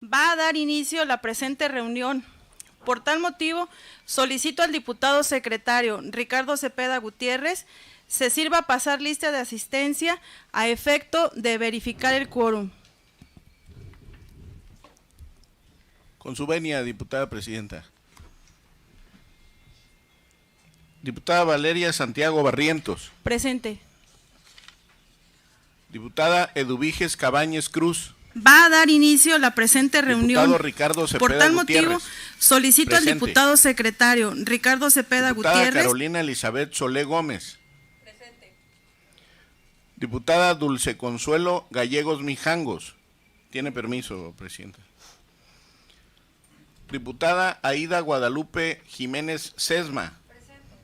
va a dar inicio la presente reunión. Por tal motivo, solicito al diputado secretario Ricardo Cepeda Gutiérrez se sirva pasar lista de asistencia a efecto de verificar el quórum. Con su venia, diputada presidenta. Diputada Valeria Santiago Barrientos. Presente. Diputada Eduviges Cabañez Cruz. Va a dar inicio la presente reunión. Diputado Ricardo Cepeda Por tal Gutiérrez. motivo, solicito Presente. al diputado secretario Ricardo Cepeda Diputada Gutiérrez. Carolina Elizabeth Solé Gómez. Presente. Diputada Dulce Consuelo Gallegos Mijangos. Tiene permiso, presidenta. Diputada Aida Guadalupe Jiménez Sesma. Presente.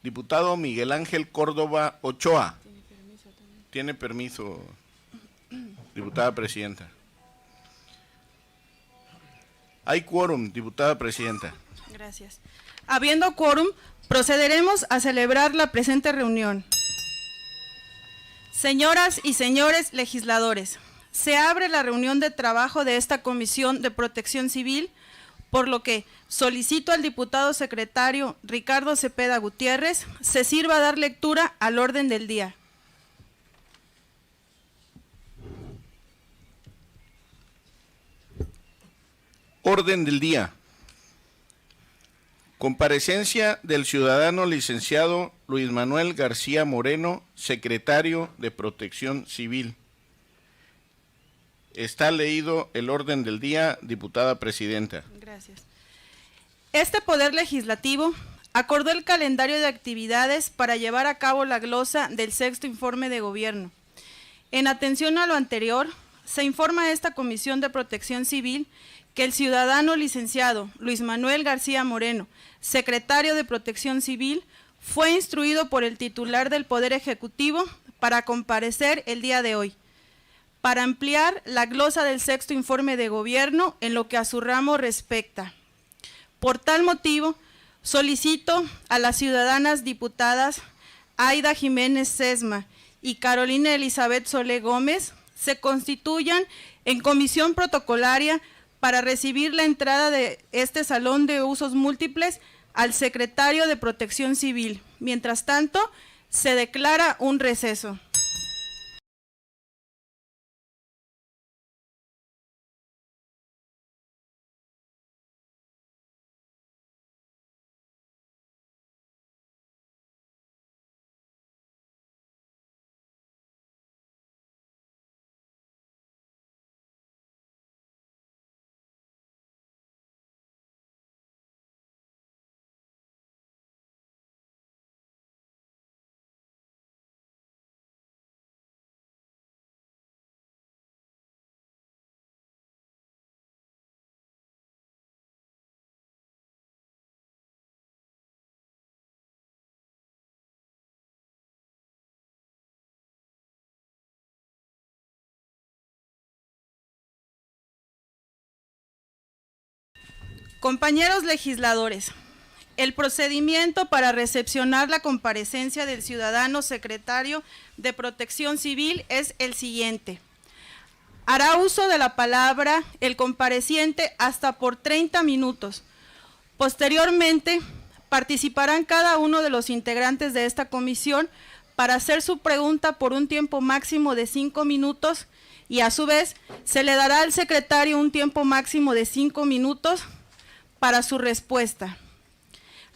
Diputado Miguel Ángel Córdoba Ochoa. Tiene permiso, diputada presidenta. Hay quórum, diputada presidenta. Gracias. Habiendo quórum, procederemos a celebrar la presente reunión. Señoras y señores legisladores, se abre la reunión de trabajo de esta Comisión de Protección Civil, por lo que solicito al diputado secretario Ricardo Cepeda Gutiérrez se sirva a dar lectura al orden del día. Orden del día. Comparecencia del ciudadano licenciado Luis Manuel García Moreno, secretario de Protección Civil. Está leído el orden del día, diputada presidenta. Gracias. Este Poder Legislativo acordó el calendario de actividades para llevar a cabo la glosa del sexto informe de gobierno. En atención a lo anterior, se informa a esta Comisión de Protección Civil que el ciudadano licenciado Luis Manuel García Moreno, secretario de Protección Civil, fue instruido por el titular del Poder Ejecutivo para comparecer el día de hoy, para ampliar la glosa del sexto informe de gobierno en lo que a su ramo respecta. Por tal motivo, solicito a las ciudadanas diputadas Aida Jiménez Sesma y Carolina Elizabeth Solé Gómez se constituyan en comisión protocolaria para recibir la entrada de este salón de usos múltiples al secretario de Protección Civil. Mientras tanto, se declara un receso. Compañeros legisladores, el procedimiento para recepcionar la comparecencia del ciudadano secretario de Protección Civil es el siguiente. Hará uso de la palabra el compareciente hasta por 30 minutos. Posteriormente, participarán cada uno de los integrantes de esta comisión para hacer su pregunta por un tiempo máximo de 5 minutos y a su vez se le dará al secretario un tiempo máximo de 5 minutos para su respuesta.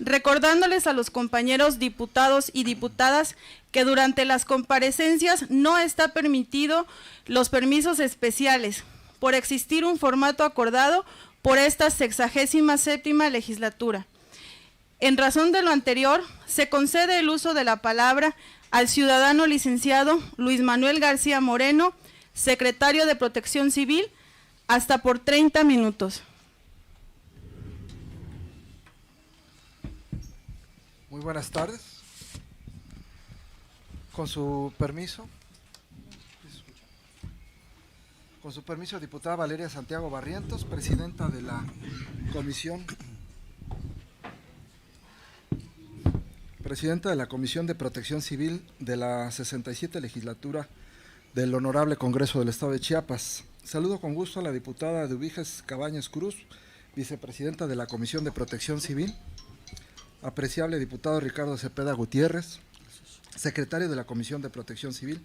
Recordándoles a los compañeros diputados y diputadas que durante las comparecencias no está permitido los permisos especiales por existir un formato acordado por esta 67ª legislatura. En razón de lo anterior, se concede el uso de la palabra al ciudadano licenciado Luis Manuel García Moreno, secretario de Protección Civil, hasta por 30 minutos. Muy buenas tardes. Con su permiso. Con su permiso, diputada Valeria Santiago Barrientos, presidenta de la Comisión de Protección Civil de la 67 legislatura del Honorable Congreso del Estado de Chiapas. Saludo con gusto a la diputada Eduviges Cabañas Cruz, vicepresidenta de la Comisión de Protección Civil, apreciable diputado Ricardo Cepeda Gutiérrez, secretario de la Comisión de Protección Civil,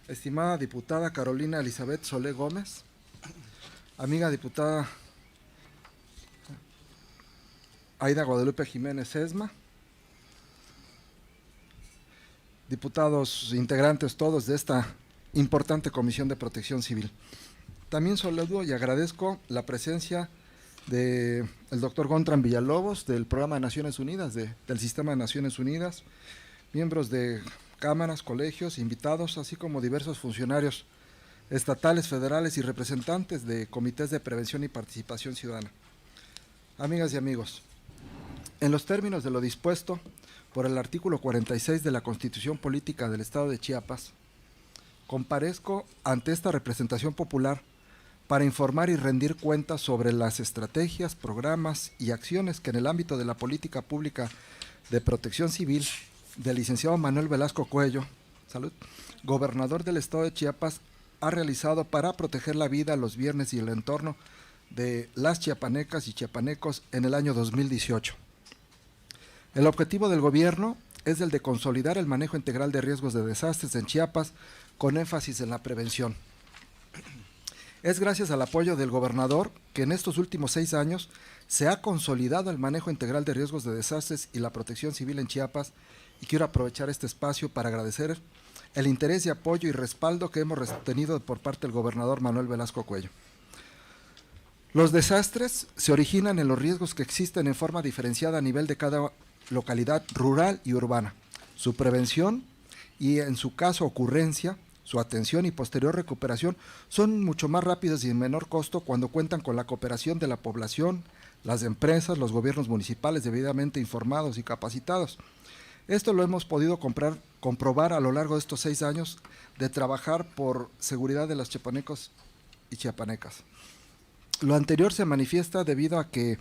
estimada diputada Carolina Elizabeth Solé Gómez, amiga diputada Aida Guadalupe Jiménez Esma, diputados integrantes todos de esta importante Comisión de Protección Civil. También saludo y agradezco la presencia del doctor Gontran Villalobos, del Programa de Naciones Unidas, del Sistema de Naciones Unidas, miembros de cámaras, colegios, invitados, así como diversos funcionarios estatales, federales y representantes de comités de prevención y participación ciudadana. Amigas y amigos, en los términos de lo dispuesto por el artículo 46 de la Constitución Política del Estado de Chiapas, comparezco ante esta representación popular para informar y rendir cuentas sobre las estrategias, programas y acciones que en el ámbito de la política pública de protección civil del licenciado Manuel Velasco Cuello, salud, gobernador del Estado de Chiapas, ha realizado para proteger la vida, los bienes y el entorno de las chiapanecas y chiapanecos en el año 2018. El objetivo del gobierno es el de consolidar el manejo integral de riesgos de desastres en Chiapas con énfasis en la prevención. Es gracias al apoyo del gobernador que en estos últimos 6 años se ha consolidado el manejo integral de riesgos de desastres y la protección civil en Chiapas, y quiero aprovechar este espacio para agradecer el interés y apoyo y respaldo que hemos tenido por parte del gobernador Manuel Velasco Cuello. Los desastres se originan en los riesgos que existen en forma diferenciada a nivel de cada localidad rural y urbana. Su prevención y, en su caso, ocurrencia, su atención y posterior recuperación son mucho más rápidas y en menor costo cuando cuentan con la cooperación de la población, las empresas, los gobiernos municipales debidamente informados y capacitados. Esto lo hemos podido comprobar a lo largo de estos 6 años de trabajar por seguridad de los chiapanecos y chiapanecas. Lo anterior se manifiesta debido a que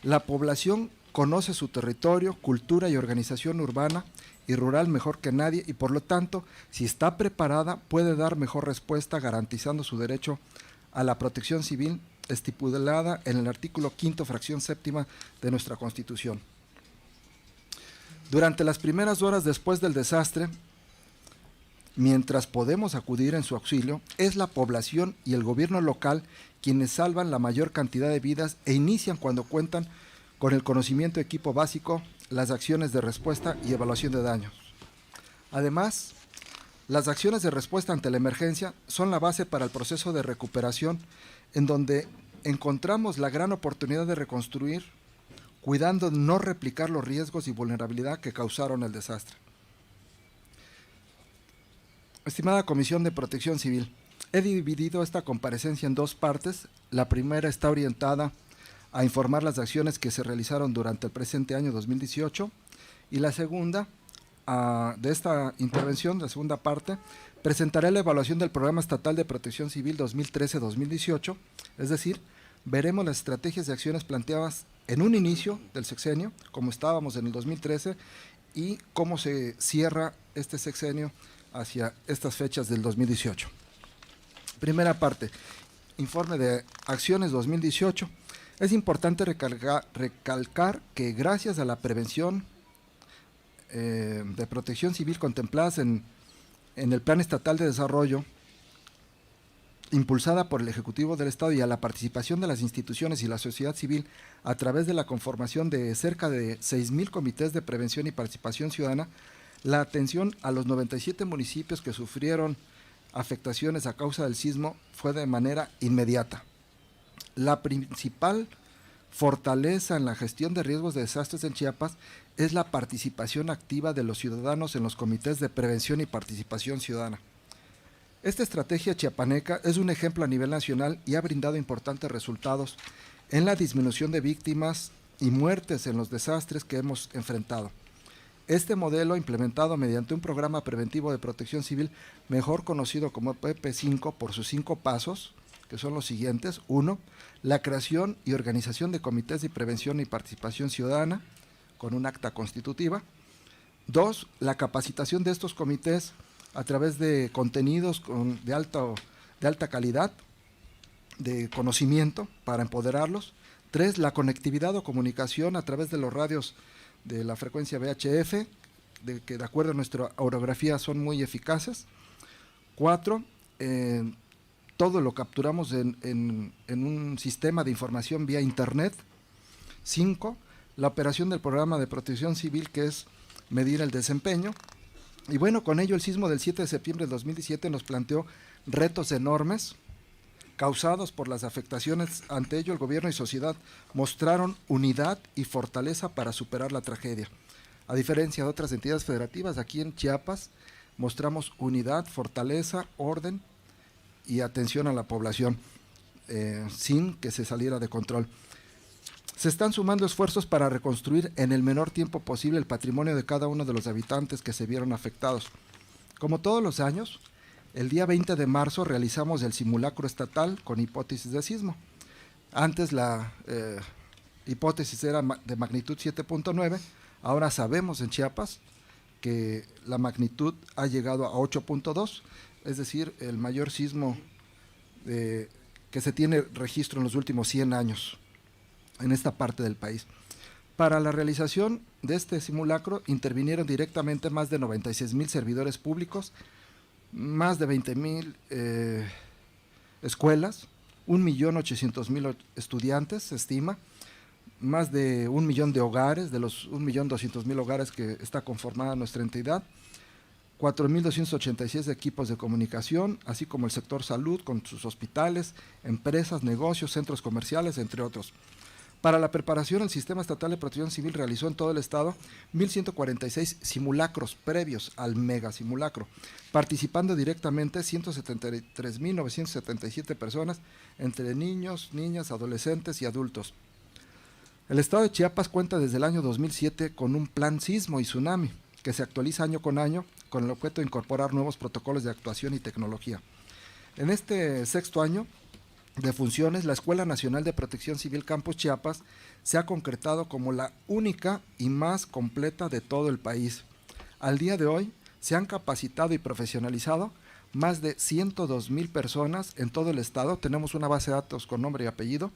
la población conoce su territorio, cultura y organización urbana y rural mejor que nadie, y por lo tanto, si está preparada, puede dar mejor respuesta garantizando su derecho a la protección civil estipulada en el artículo 5º, fracción 7ª de nuestra Constitución. Durante las primeras horas después del desastre, mientras podemos acudir en su auxilio, es la población y el gobierno local quienes salvan la mayor cantidad de vidas e inician cuando cuentan con el conocimiento de equipo básico, las acciones de respuesta y evaluación de daños. Además, las acciones de respuesta ante la emergencia son la base para el proceso de recuperación, en donde encontramos la gran oportunidad de reconstruir, cuidando de no replicar los riesgos y vulnerabilidad que causaron el desastre. Estimada Comisión de Protección Civil, he dividido esta comparecencia en 2 partes. La primera está orientada a informar las acciones que se realizaron durante el presente año 2018, y la segunda, de esta intervención, la segunda parte, presentaré la evaluación del Programa Estatal de Protección Civil 2013-2018, es decir, veremos las estrategias y acciones planteadas en un inicio del sexenio, como estábamos en el 2013, y cómo se cierra este sexenio hacia estas fechas del 2018. Primera parte, informe de acciones 2018. Es importante recalcar que gracias a la prevención de protección civil contempladas en el Plan Estatal de Desarrollo, impulsada por el Ejecutivo del Estado, y a la participación de las instituciones y la sociedad civil a través de la conformación de cerca de 6,000 comités de prevención y participación ciudadana, la atención a los 97 municipios que sufrieron afectaciones a causa del sismo fue de manera inmediata. La principal fortaleza en la gestión de riesgos de desastres en Chiapas es la participación activa de los ciudadanos en los comités de prevención y participación ciudadana. Esta estrategia chiapaneca es un ejemplo a nivel nacional y ha brindado importantes resultados en la disminución de víctimas y muertes en los desastres que hemos enfrentado. Este modelo, implementado mediante un programa preventivo de protección civil, mejor conocido como PP5 por sus 5 pasos, que son los siguientes: 1. La creación y organización de comités de prevención y participación ciudadana, con un acta constitutiva. 2. La capacitación de estos comités a través de contenidos de alta calidad, de conocimiento para empoderarlos. 3, la conectividad o comunicación a través de los radios de la frecuencia VHF, que de acuerdo a nuestra orografía son muy eficaces. 4, todo lo capturamos en un sistema de información vía internet. 5, la operación del programa de protección civil, que es medir el desempeño. Y bueno, con ello el sismo del 7 de septiembre de 2017 nos planteó retos enormes causados por las afectaciones. Ante ello, el gobierno y sociedad mostraron unidad y fortaleza para superar la tragedia. A diferencia de otras entidades federativas, aquí en Chiapas mostramos unidad, fortaleza, orden y atención a la población, sin que se saliera de control. Se están sumando esfuerzos para reconstruir en el menor tiempo posible el patrimonio de cada uno de los habitantes que se vieron afectados. Como todos los años, el día 20 de marzo realizamos el simulacro estatal con hipótesis de sismo. Antes la hipótesis era de magnitud 7.9, ahora sabemos en Chiapas que la magnitud ha llegado a 8.2, es decir, el mayor sismo que se tiene registro en los últimos 100 años en esta parte del país. Para la realización de este simulacro intervinieron directamente más de 96,000 servidores públicos, más de 20,000 escuelas, 1,800,000 estudiantes, se estima, más de 1 millón de hogares, de los 1,200,000 hogares que está conformada nuestra entidad, 4,286 equipos de comunicación, así como el sector salud con sus hospitales, empresas, negocios, centros comerciales, entre otros. Para la preparación, el Sistema Estatal de Protección Civil realizó en todo el estado 1,146 simulacros previos al mega simulacro, participando directamente 173,977 personas, entre niños, niñas, adolescentes y adultos. El estado de Chiapas cuenta desde el año 2007 con un plan sismo y tsunami, que se actualiza año con año con el objeto de incorporar nuevos protocolos de actuación y tecnología. En este sexto año de funciones, la Escuela Nacional de Protección Civil Campus Chiapas se ha concretado como la única y más completa de todo el país. Al día de hoy se han capacitado y profesionalizado más de 102,000 personas en todo el estado. Tenemos una base de datos con nombre y apellido,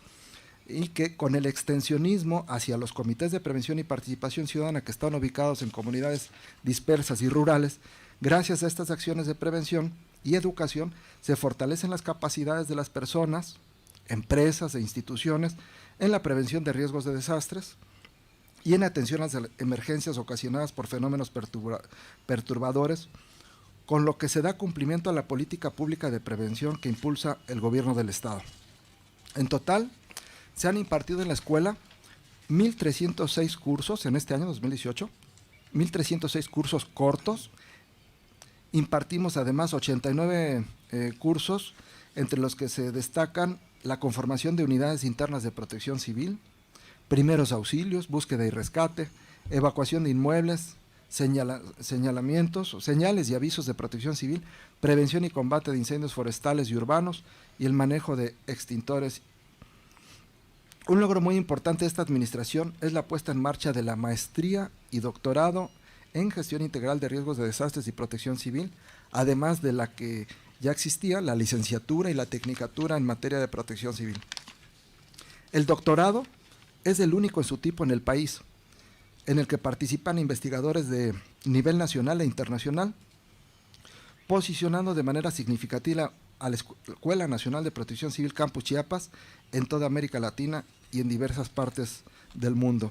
y que con el extensionismo hacia los comités de prevención y participación ciudadana que están ubicados en comunidades dispersas y rurales, gracias a estas acciones de prevención y educación, se fortalecen las capacidades de las personas, empresas e instituciones en la prevención de riesgos de desastres y en atención a las emergencias ocasionadas por fenómenos perturbadores, con lo que se da cumplimiento a la política pública de prevención que impulsa el gobierno del estado. En total, se han impartido en la escuela 1,306 cursos en este año 2018, 1,306 cursos cortos. Impartimos además 89 cursos, entre los que se destacan la conformación de unidades internas de protección civil, primeros auxilios, búsqueda y rescate, evacuación de inmuebles, señalamientos, señales y avisos de protección civil, prevención y combate de incendios forestales y urbanos y el manejo de extintores. Un logro muy importante de esta administración es la puesta en marcha de la maestría y doctorado en gestión integral de riesgos de desastres y protección civil, además de la que ya existía la licenciatura y la tecnicatura en materia de protección civil. El doctorado es el único en su tipo en el país, en el que participan investigadores de nivel nacional e internacional, posicionando de manera significativa a la Escuela Nacional de Protección Civil Campus Chiapas en toda América Latina y en diversas partes del mundo.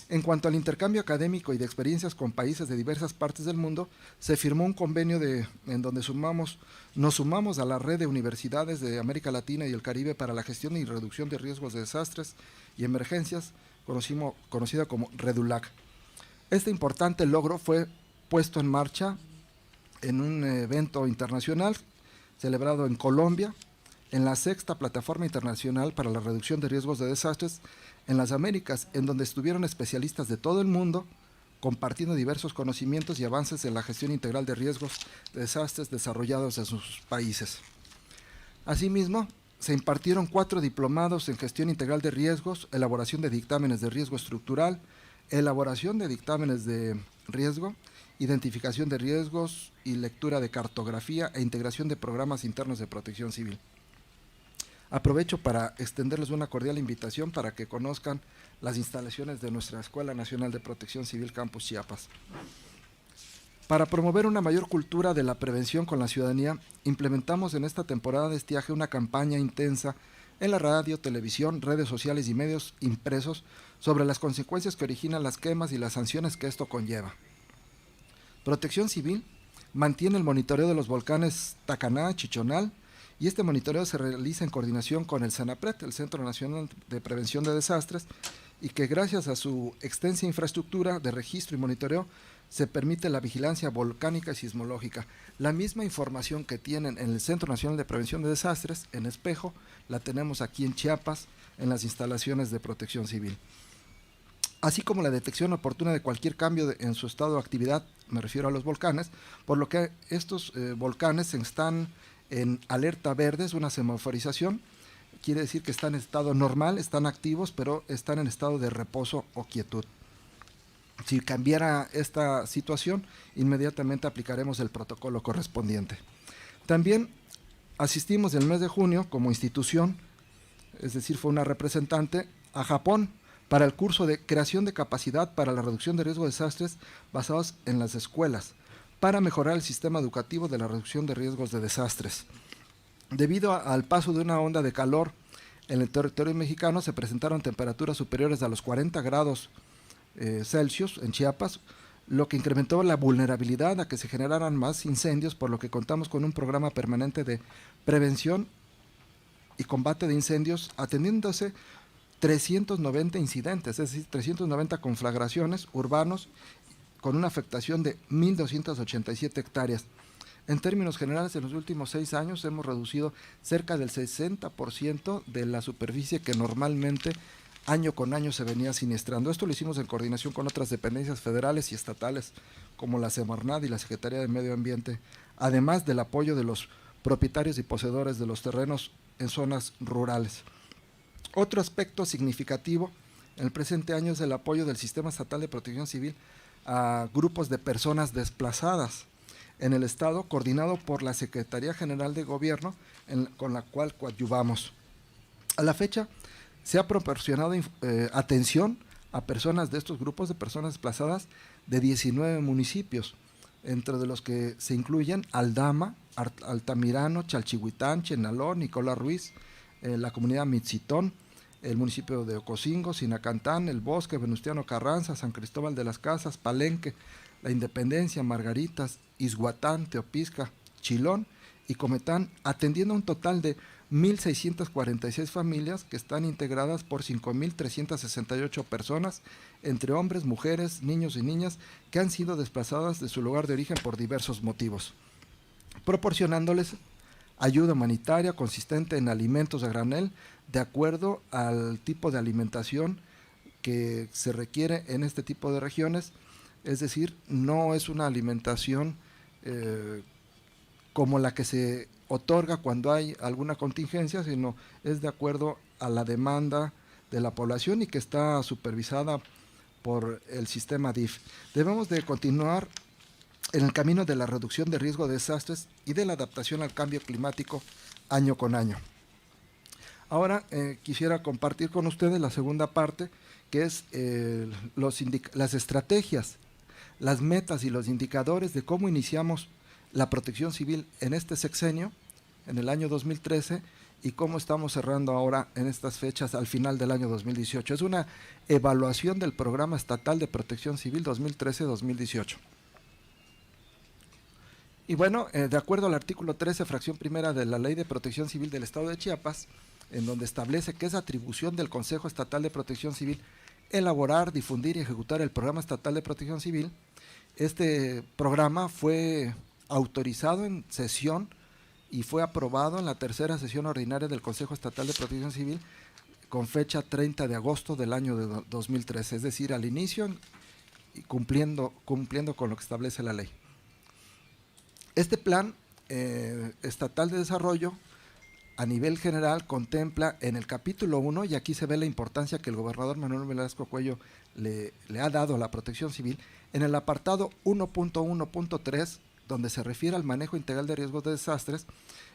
En cuanto al intercambio académico y de experiencias con países de diversas partes del mundo, se firmó un convenio en donde nos sumamos a la red de universidades de América Latina y el Caribe para la gestión y reducción de riesgos de desastres y emergencias, conocida como REDULAC. Este importante logro fue puesto en marcha en un evento internacional celebrado en Colombia, en la 6ª Plataforma Internacional para la Reducción de Riesgos de Desastres en las Américas, en donde estuvieron especialistas de todo el mundo compartiendo diversos conocimientos y avances en la gestión integral de riesgos de desastres desarrollados en sus países. Asimismo, se impartieron 4 diplomados en gestión integral de riesgos, elaboración de dictámenes de riesgo estructural, elaboración de dictámenes de riesgo identificación de riesgos y lectura de cartografía e integración de programas internos de protección civil. Aprovecho para extenderles una cordial invitación para que conozcan las instalaciones de nuestra Escuela Nacional de Protección Civil Campus Chiapas. Para promover una mayor cultura de la prevención con la ciudadanía, implementamos en esta temporada de estiaje una campaña intensa en la radio, televisión, redes sociales y medios impresos sobre las consecuencias que originan las quemas y las sanciones que esto conlleva. Protección Civil mantiene el monitoreo de los volcanes Tacaná, Chichonal, y este monitoreo se realiza en coordinación con el CENAPRED, el Centro Nacional de Prevención de Desastres, y que gracias a su extensa infraestructura de registro y monitoreo se permite la vigilancia volcánica y sismológica. La misma información que tienen en el Centro Nacional de Prevención de Desastres, en Espejo, la tenemos aquí en Chiapas, en las instalaciones de Protección Civil. Así como la detección oportuna de cualquier cambio en su estado de actividad, me refiero a los volcanes, por lo que estos volcanes están en alerta verde, es una semaforización, quiere decir que están en estado normal, están activos, pero están en estado de reposo o quietud. Si cambiara esta situación, inmediatamente aplicaremos el protocolo correspondiente. También asistimos el mes de junio como institución, es decir, fue una representante, a Japón para el curso de creación de capacidad para la reducción de riesgo de desastres basados en las escuelas, para mejorar el sistema educativo de la reducción de riesgos de desastres. Debido al paso de una onda de calor en el territorio mexicano, se presentaron temperaturas superiores a los 40 grados Celsius en Chiapas, lo que incrementó la vulnerabilidad a que se generaran más incendios, por lo que contamos con un programa permanente de prevención y combate de incendios, atendiéndose 390 incidentes, es decir, 390 conflagraciones urbanos con una afectación de 1.287 hectáreas. En términos generales, en los últimos 6 años hemos reducido cerca del 60% de la superficie que normalmente año con año se venía siniestrando. Esto lo hicimos en coordinación con otras dependencias federales y estatales, como la Semarnat y la Secretaría de Medio Ambiente, además del apoyo de los propietarios y poseedores de los terrenos en zonas rurales. Otro aspecto significativo en el presente año es el apoyo del Sistema Estatal de Protección Civil a grupos de personas desplazadas en el Estado, coordinado por la Secretaría General de Gobierno, con la cual coadyuvamos. A la fecha, se ha proporcionado atención a personas de estos grupos de personas desplazadas de 19 municipios, entre de los que se incluyen Aldama, Altamirano, Chalchihuitán, Chenaló, Nicolás Ruiz, la comunidad Mitzitón, el municipio de Ocosingo, Sinacantán, El Bosque, Venustiano Carranza, San Cristóbal de las Casas, Palenque, La Independencia, Margaritas, Izhuatán, Teopisca, Chilón y Cometán, atendiendo a un total de 1.646 familias que están integradas por 5.368 personas, entre hombres, mujeres, niños y niñas, que han sido desplazadas de su lugar de origen por diversos motivos, proporcionándoles ayuda humanitaria consistente en alimentos a granel, de acuerdo al tipo de alimentación que se requiere en este tipo de regiones, es decir, no es una alimentación como la que se otorga cuando hay alguna contingencia, sino es de acuerdo a la demanda de la población y que está supervisada por el sistema DIF. Debemos de continuar en el camino de la reducción de riesgo de desastres y de la adaptación al cambio climático año con año. Ahora quisiera compartir con ustedes la segunda parte, que es las estrategias, las metas y los indicadores de cómo iniciamos la protección civil en este sexenio, en el año 2013, y cómo estamos cerrando ahora en estas fechas al final del año 2018. Es una evaluación del Programa Estatal de Protección Civil 2013-2018. Y bueno, de acuerdo al artículo 13, fracción primera de la Ley de Protección Civil del Estado de Chiapas, en donde establece que es atribución del Consejo Estatal de Protección Civil elaborar, difundir y ejecutar el Programa Estatal de Protección Civil. Este programa fue autorizado en sesión y fue aprobado en la tercera sesión ordinaria del Consejo Estatal de Protección Civil con fecha 30 de agosto del año de 2013, es decir, al inicio y cumpliendo con lo que establece la ley. Este plan estatal de desarrollo a nivel general contempla en el capítulo 1, y aquí se ve la importancia que el gobernador Manuel Velasco Cuello le ha dado la Protección Civil, en el apartado 1.1.3, donde se refiere al manejo integral de riesgos de desastres,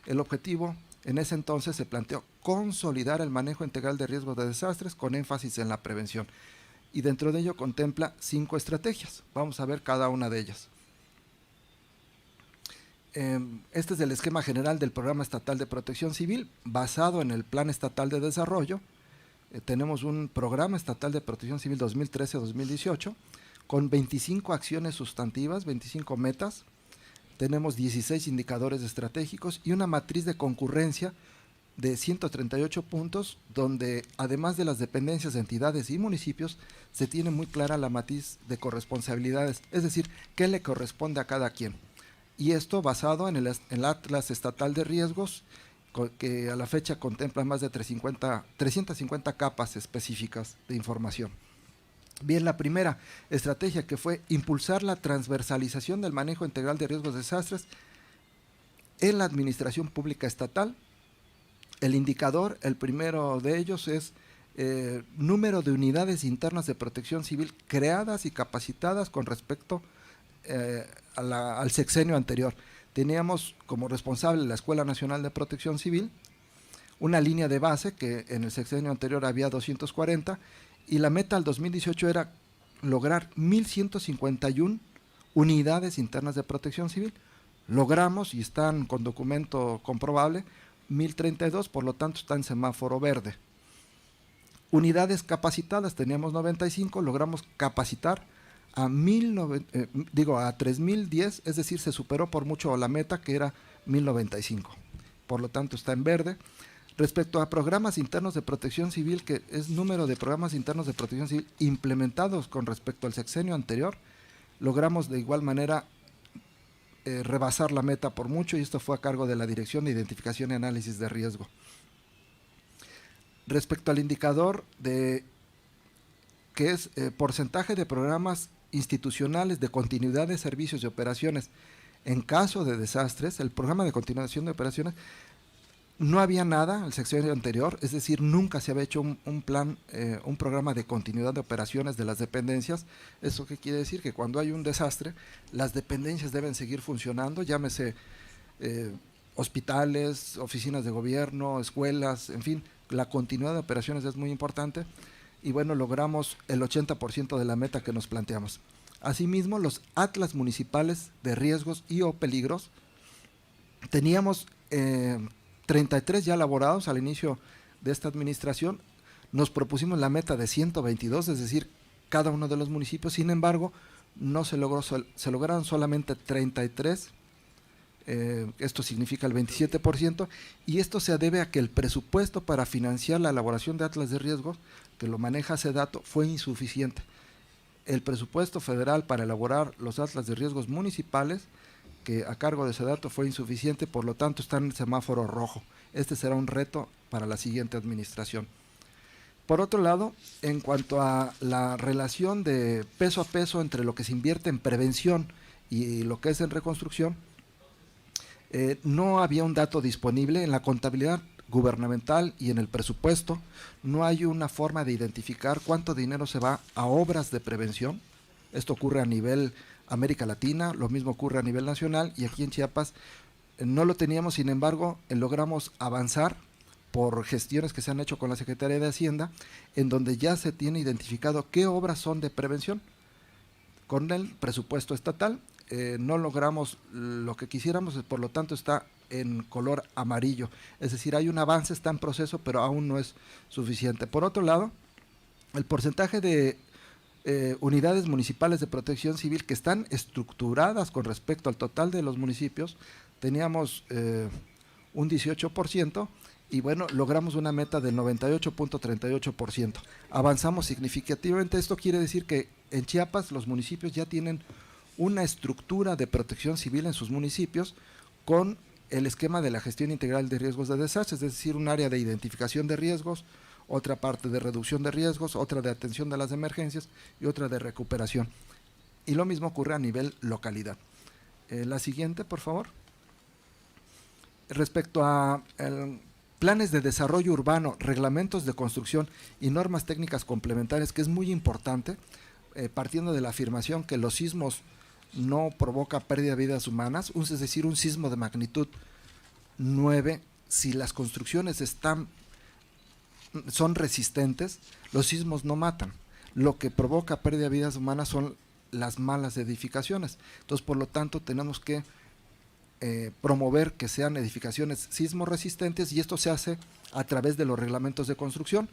el objetivo en ese entonces se planteó consolidar el manejo integral de riesgos de desastres con énfasis en la prevención. Y dentro de ello contempla 5 estrategias. Vamos a ver cada una de ellas. Este es el esquema general del Programa Estatal de Protección Civil, basado en el Plan Estatal de Desarrollo. Tenemos un Programa Estatal de Protección Civil 2013-2018, con 25 acciones sustantivas, 25 metas. Tenemos 16 indicadores estratégicos y una matriz de concurrencia de 138 puntos, donde además de las dependencias, entidades y municipios, se tiene muy clara la matriz de corresponsabilidades, es decir, qué le corresponde a cada quien. Y esto basado en el Atlas Estatal de Riesgos, que a la fecha contempla más de 350 capas específicas de información. Bien, la primera estrategia, que fue impulsar la transversalización del manejo integral de riesgos de desastres en la administración pública estatal. El indicador, el primero de ellos, es número de unidades internas de protección civil creadas y capacitadas con respecto al sexenio anterior. Teníamos como responsable la Escuela Nacional de Protección Civil, una línea de base que en el sexenio anterior había 240, y la meta al 2018 era lograr 1.151 unidades internas de protección civil. Logramos, y están con documento comprobable, 1.032, por lo tanto está en semáforo verde. Unidades capacitadas, teníamos 95, logramos capacitar a 3.010, es decir, se superó por mucho la meta, que era 1.095, por lo tanto está en verde. Respecto a programas internos de protección civil, que es número de programas internos de protección civil implementados con respecto al sexenio anterior, logramos de igual manera rebasar la meta por mucho, y esto fue a cargo de la Dirección de Identificación y Análisis de Riesgo. Respecto al indicador que es porcentaje de programas institucionales de continuidad de servicios y operaciones en caso de desastres, el programa de continuación de operaciones, no había nada el sexenio anterior, es decir, nunca se había hecho un plan, un programa de continuidad de operaciones de las dependencias. ¿Eso qué quiere decir? Que cuando hay un desastre, las dependencias deben seguir funcionando, llámese hospitales, oficinas de gobierno, escuelas, en fin, la continuidad de operaciones es muy importante. Y bueno, logramos el 80% de la meta que nos planteamos. Asimismo, los atlas municipales de riesgos y o peligros, teníamos 33 ya elaborados al inicio de esta administración. Nos propusimos la meta de 122, es decir, cada uno de los municipios. Sin embargo, no se logró, se lograron solamente 33. Esto significa el 27%, y esto se debe a que el presupuesto para financiar la elaboración de atlas de riesgos, que lo maneja SEDATO, fue insuficiente. El presupuesto federal para elaborar los atlas de riesgos municipales, que a cargo de SEDATO, fue insuficiente, por lo tanto está en el semáforo rojo. Este será un reto para la siguiente administración. Por otro lado, en cuanto a la relación de peso a peso entre lo que se invierte en prevención y lo que es en reconstrucción, no había un dato disponible en la contabilidad gubernamental y en el presupuesto. No hay una forma de identificar cuánto dinero se va a obras de prevención. Esto ocurre a nivel América Latina, lo mismo ocurre a nivel nacional, y aquí en Chiapas no lo teníamos. Sin embargo, logramos avanzar por gestiones que se han hecho con la Secretaría de Hacienda, en donde ya se tiene identificado qué obras son de prevención. Con el presupuesto estatal no logramos lo que quisiéramos, por lo tanto está en color amarillo, es decir, hay un avance, está en proceso, pero aún no es suficiente. Por otro lado, el porcentaje de unidades municipales de protección civil que están estructuradas con respecto al total de los municipios, teníamos un 18%, y bueno, logramos una meta del 98.38%. Avanzamos significativamente. Esto quiere decir que en Chiapas los municipios ya tienen una estructura de protección civil en sus municipios con el esquema de la gestión integral de riesgos de desastres, es decir, un área de identificación de riesgos, otra parte de reducción de riesgos, otra de atención de las emergencias y otra de recuperación. Y lo mismo ocurre a nivel localidad. La siguiente, por favor. Respecto a el planes de desarrollo urbano, reglamentos de construcción y normas técnicas complementarias, que es muy importante, partiendo de la afirmación que los sismos no provocan pérdida de vidas humanas, es decir, un sismo de magnitud 9, si las construcciones son resistentes, los sismos no matan. Lo que provoca pérdida de vidas humanas son las malas edificaciones. Entonces, por lo tanto, tenemos que promover que sean edificaciones sismo resistentes, y esto se hace a través de los reglamentos de construcción.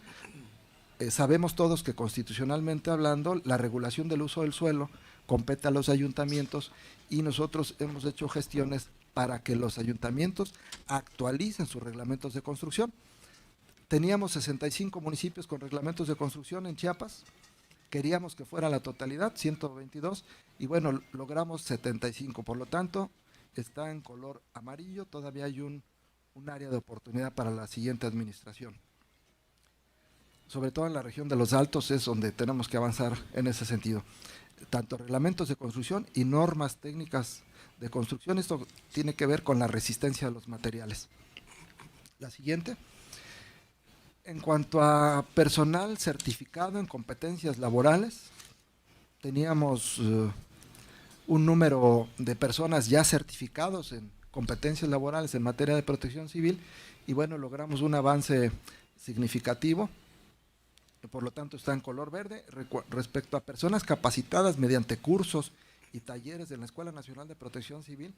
Sabemos todos que constitucionalmente hablando, la regulación del uso del suelo compete a los ayuntamientos, y nosotros hemos hecho gestiones para que los ayuntamientos actualicen sus reglamentos de construcción. Teníamos 65 municipios con reglamentos de construcción en Chiapas, queríamos que fuera la totalidad, 122, y bueno, logramos 75, por lo tanto, está en color amarillo, todavía hay un área de oportunidad para la siguiente administración. Sobre todo en la región de los Altos es donde tenemos que avanzar en ese sentido. Tanto reglamentos de construcción y normas técnicas de construcción, esto tiene que ver con la resistencia de los materiales. La siguiente. En cuanto a personal certificado en competencias laborales, teníamos un número de personas ya certificados en competencias laborales en materia de protección civil, y bueno, logramos un avance significativo, por lo tanto está en color verde. Respecto a personas capacitadas mediante cursos y talleres de la Escuela Nacional de Protección Civil,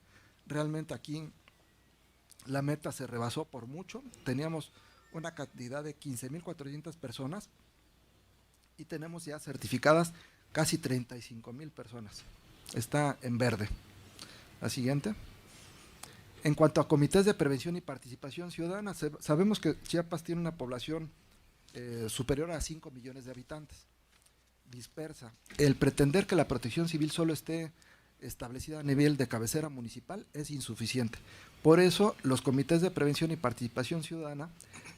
realmente aquí la meta se rebasó por mucho. Teníamos una cantidad de 15,400 personas y tenemos ya certificadas casi 35,000 personas. Está en verde. La siguiente. En cuanto a comités de prevención y participación ciudadana, sabemos que Chiapas tiene una población superior a 5 millones de habitantes, dispersa. El pretender que la protección civil solo esté establecida a nivel de cabecera municipal es insuficiente. Por eso, los comités de prevención y participación ciudadana,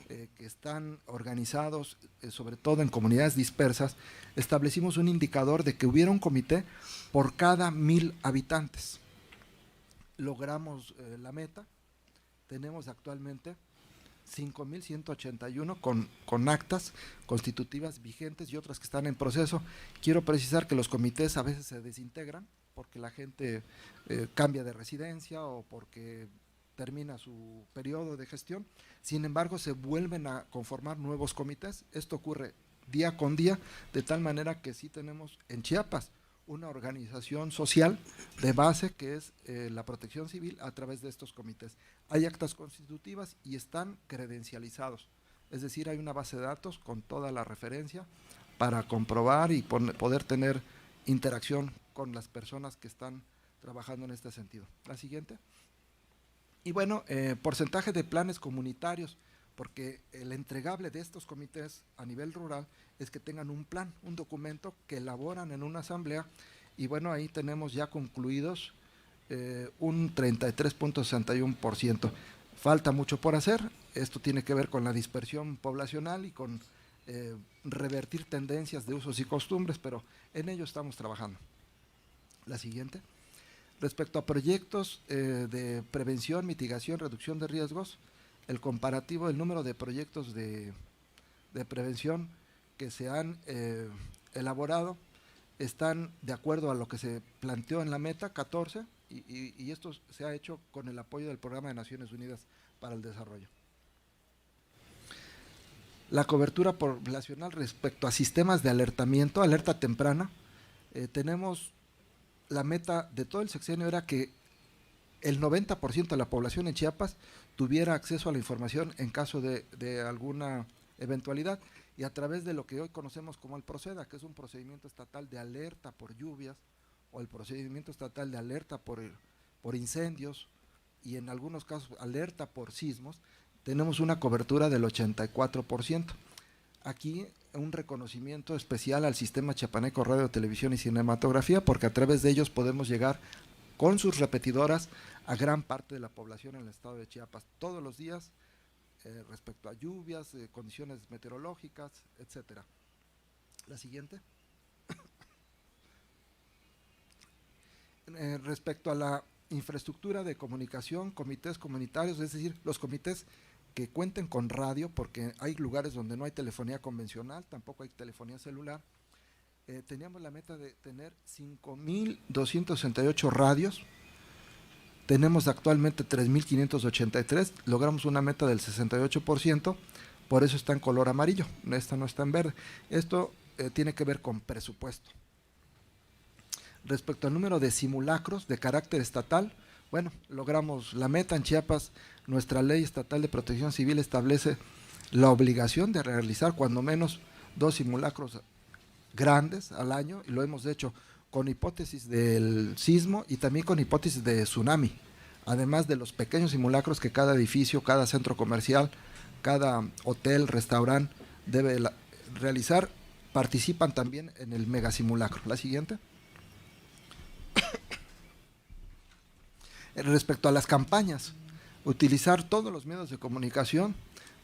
que están organizados sobre todo en comunidades dispersas, establecimos un indicador de que hubiera un comité por cada 1,000 habitantes. Logramos la meta, tenemos actualmente 5,181 con actas constitutivas vigentes y otras que están en proceso. Quiero precisar que los comités a veces se desintegran porque la gente cambia de residencia o porque termina su periodo de gestión. Sin embargo, se vuelven a conformar nuevos comités. Esto ocurre día con día, de tal manera que sí tenemos en Chiapas una organización social de base que es la protección civil a través de estos comités. Hay actas constitutivas y están credencializados, es decir, hay una base de datos con toda la referencia para comprobar y poder tener interacción con las personas que están trabajando en este sentido. La siguiente. Y bueno, porcentaje de planes comunitarios, porque el entregable de estos comités a nivel rural es que tengan un plan, un documento que elaboran en una asamblea, y bueno, ahí tenemos ya concluidos un 33,61%. Falta mucho por hacer, esto tiene que ver con la dispersión poblacional y con revertir tendencias de usos y costumbres, pero en ello estamos trabajando. La siguiente. Respecto a proyectos de prevención, mitigación, reducción de riesgos, el comparativo del número de proyectos de prevención que se han elaborado están de acuerdo a lo que se planteó en la meta, 14, y esto se ha hecho con el apoyo del Programa de Naciones Unidas para el Desarrollo. La cobertura poblacional respecto a sistemas de alertamiento, alerta temprana, tenemos la meta de todo el sexenio era que el 90% de la población en Chiapas tuviera acceso a la información en caso de alguna eventualidad, y a través de lo que hoy conocemos como el PROCEDA, que es un procedimiento estatal de alerta por lluvias, o el procedimiento estatal de alerta por incendios, y en algunos casos alerta por sismos, tenemos una cobertura del 84%. Aquí un reconocimiento especial al Sistema Chiapaneco Radio, Televisión y Cinematografía, porque a través de ellos podemos llegar con sus repetidoras a gran parte de la población en el estado de Chiapas, todos los días, respecto a lluvias, condiciones meteorológicas, etcétera. La siguiente. Respecto a la infraestructura de comunicación, comités comunitarios, es decir, los comités que cuenten con radio, porque hay lugares donde no hay telefonía convencional, tampoco hay telefonía celular. Teníamos la meta de tener 5.268 radios, tenemos actualmente 3.583, logramos una meta del 68%, por eso está en color amarillo, esta no está en verde. Esto tiene que ver con presupuesto. Respecto al número de simulacros de carácter estatal, bueno, logramos la meta en Chiapas. Nuestra ley estatal de protección civil establece la obligación de realizar cuando menos 2 simulacros grandes al año, y lo hemos hecho con hipótesis del sismo y también con hipótesis de tsunami, además de los pequeños simulacros que cada edificio, cada centro comercial, cada hotel, restaurante debe realizar. Participan también en el megasimulacro. La siguiente. Respecto a las campañas, utilizar todos los medios de comunicación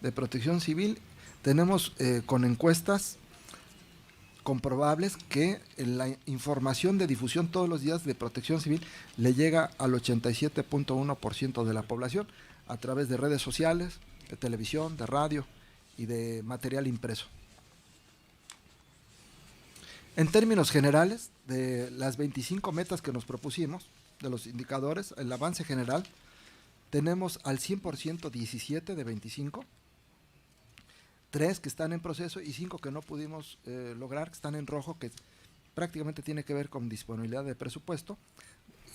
de protección civil, tenemos con encuestas comprobables que la información de difusión todos los días de protección civil le llega al 87.1% de la población a través de redes sociales, de televisión, de radio y de material impreso. En términos generales, de las 25 metas que nos propusimos, de los indicadores, el avance general, tenemos al 100% 17 de 25, 3 que están en proceso y 5 que no pudimos lograr, que están en rojo, que prácticamente tiene que ver con disponibilidad de presupuesto.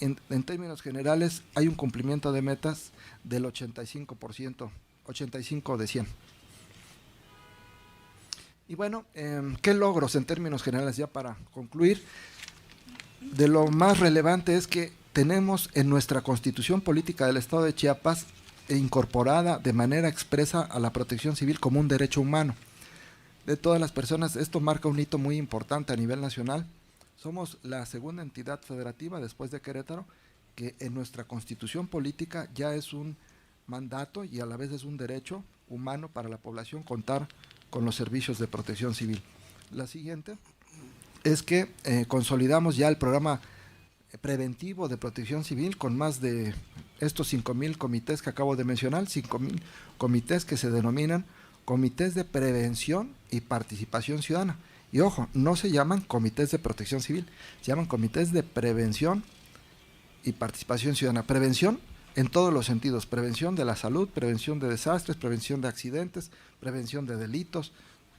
En términos generales, hay un cumplimiento de metas del 85%, 85 de 100. Y bueno, ¿qué logros en términos generales ya para concluir? De lo más relevante es que tenemos en nuestra Constitución Política del Estado de Chiapas incorporada de manera expresa a la protección civil como un derecho humano de todas las personas. Esto marca un hito muy importante a nivel nacional. Somos la segunda entidad federativa después de Querétaro que en nuestra Constitución Política ya es un mandato y a la vez es un derecho humano para la población contar con los servicios de protección civil. La siguiente es que consolidamos ya el programa preventivo de protección civil con más de estos 5,000 comités que acabo de mencionar, 5,000 comités que se denominan comités de prevención y participación ciudadana. Y ojo, no se llaman comités de protección civil, se llaman comités de prevención y participación ciudadana. Prevención en todos los sentidos, prevención de la salud, prevención de desastres, prevención de accidentes, prevención de delitos,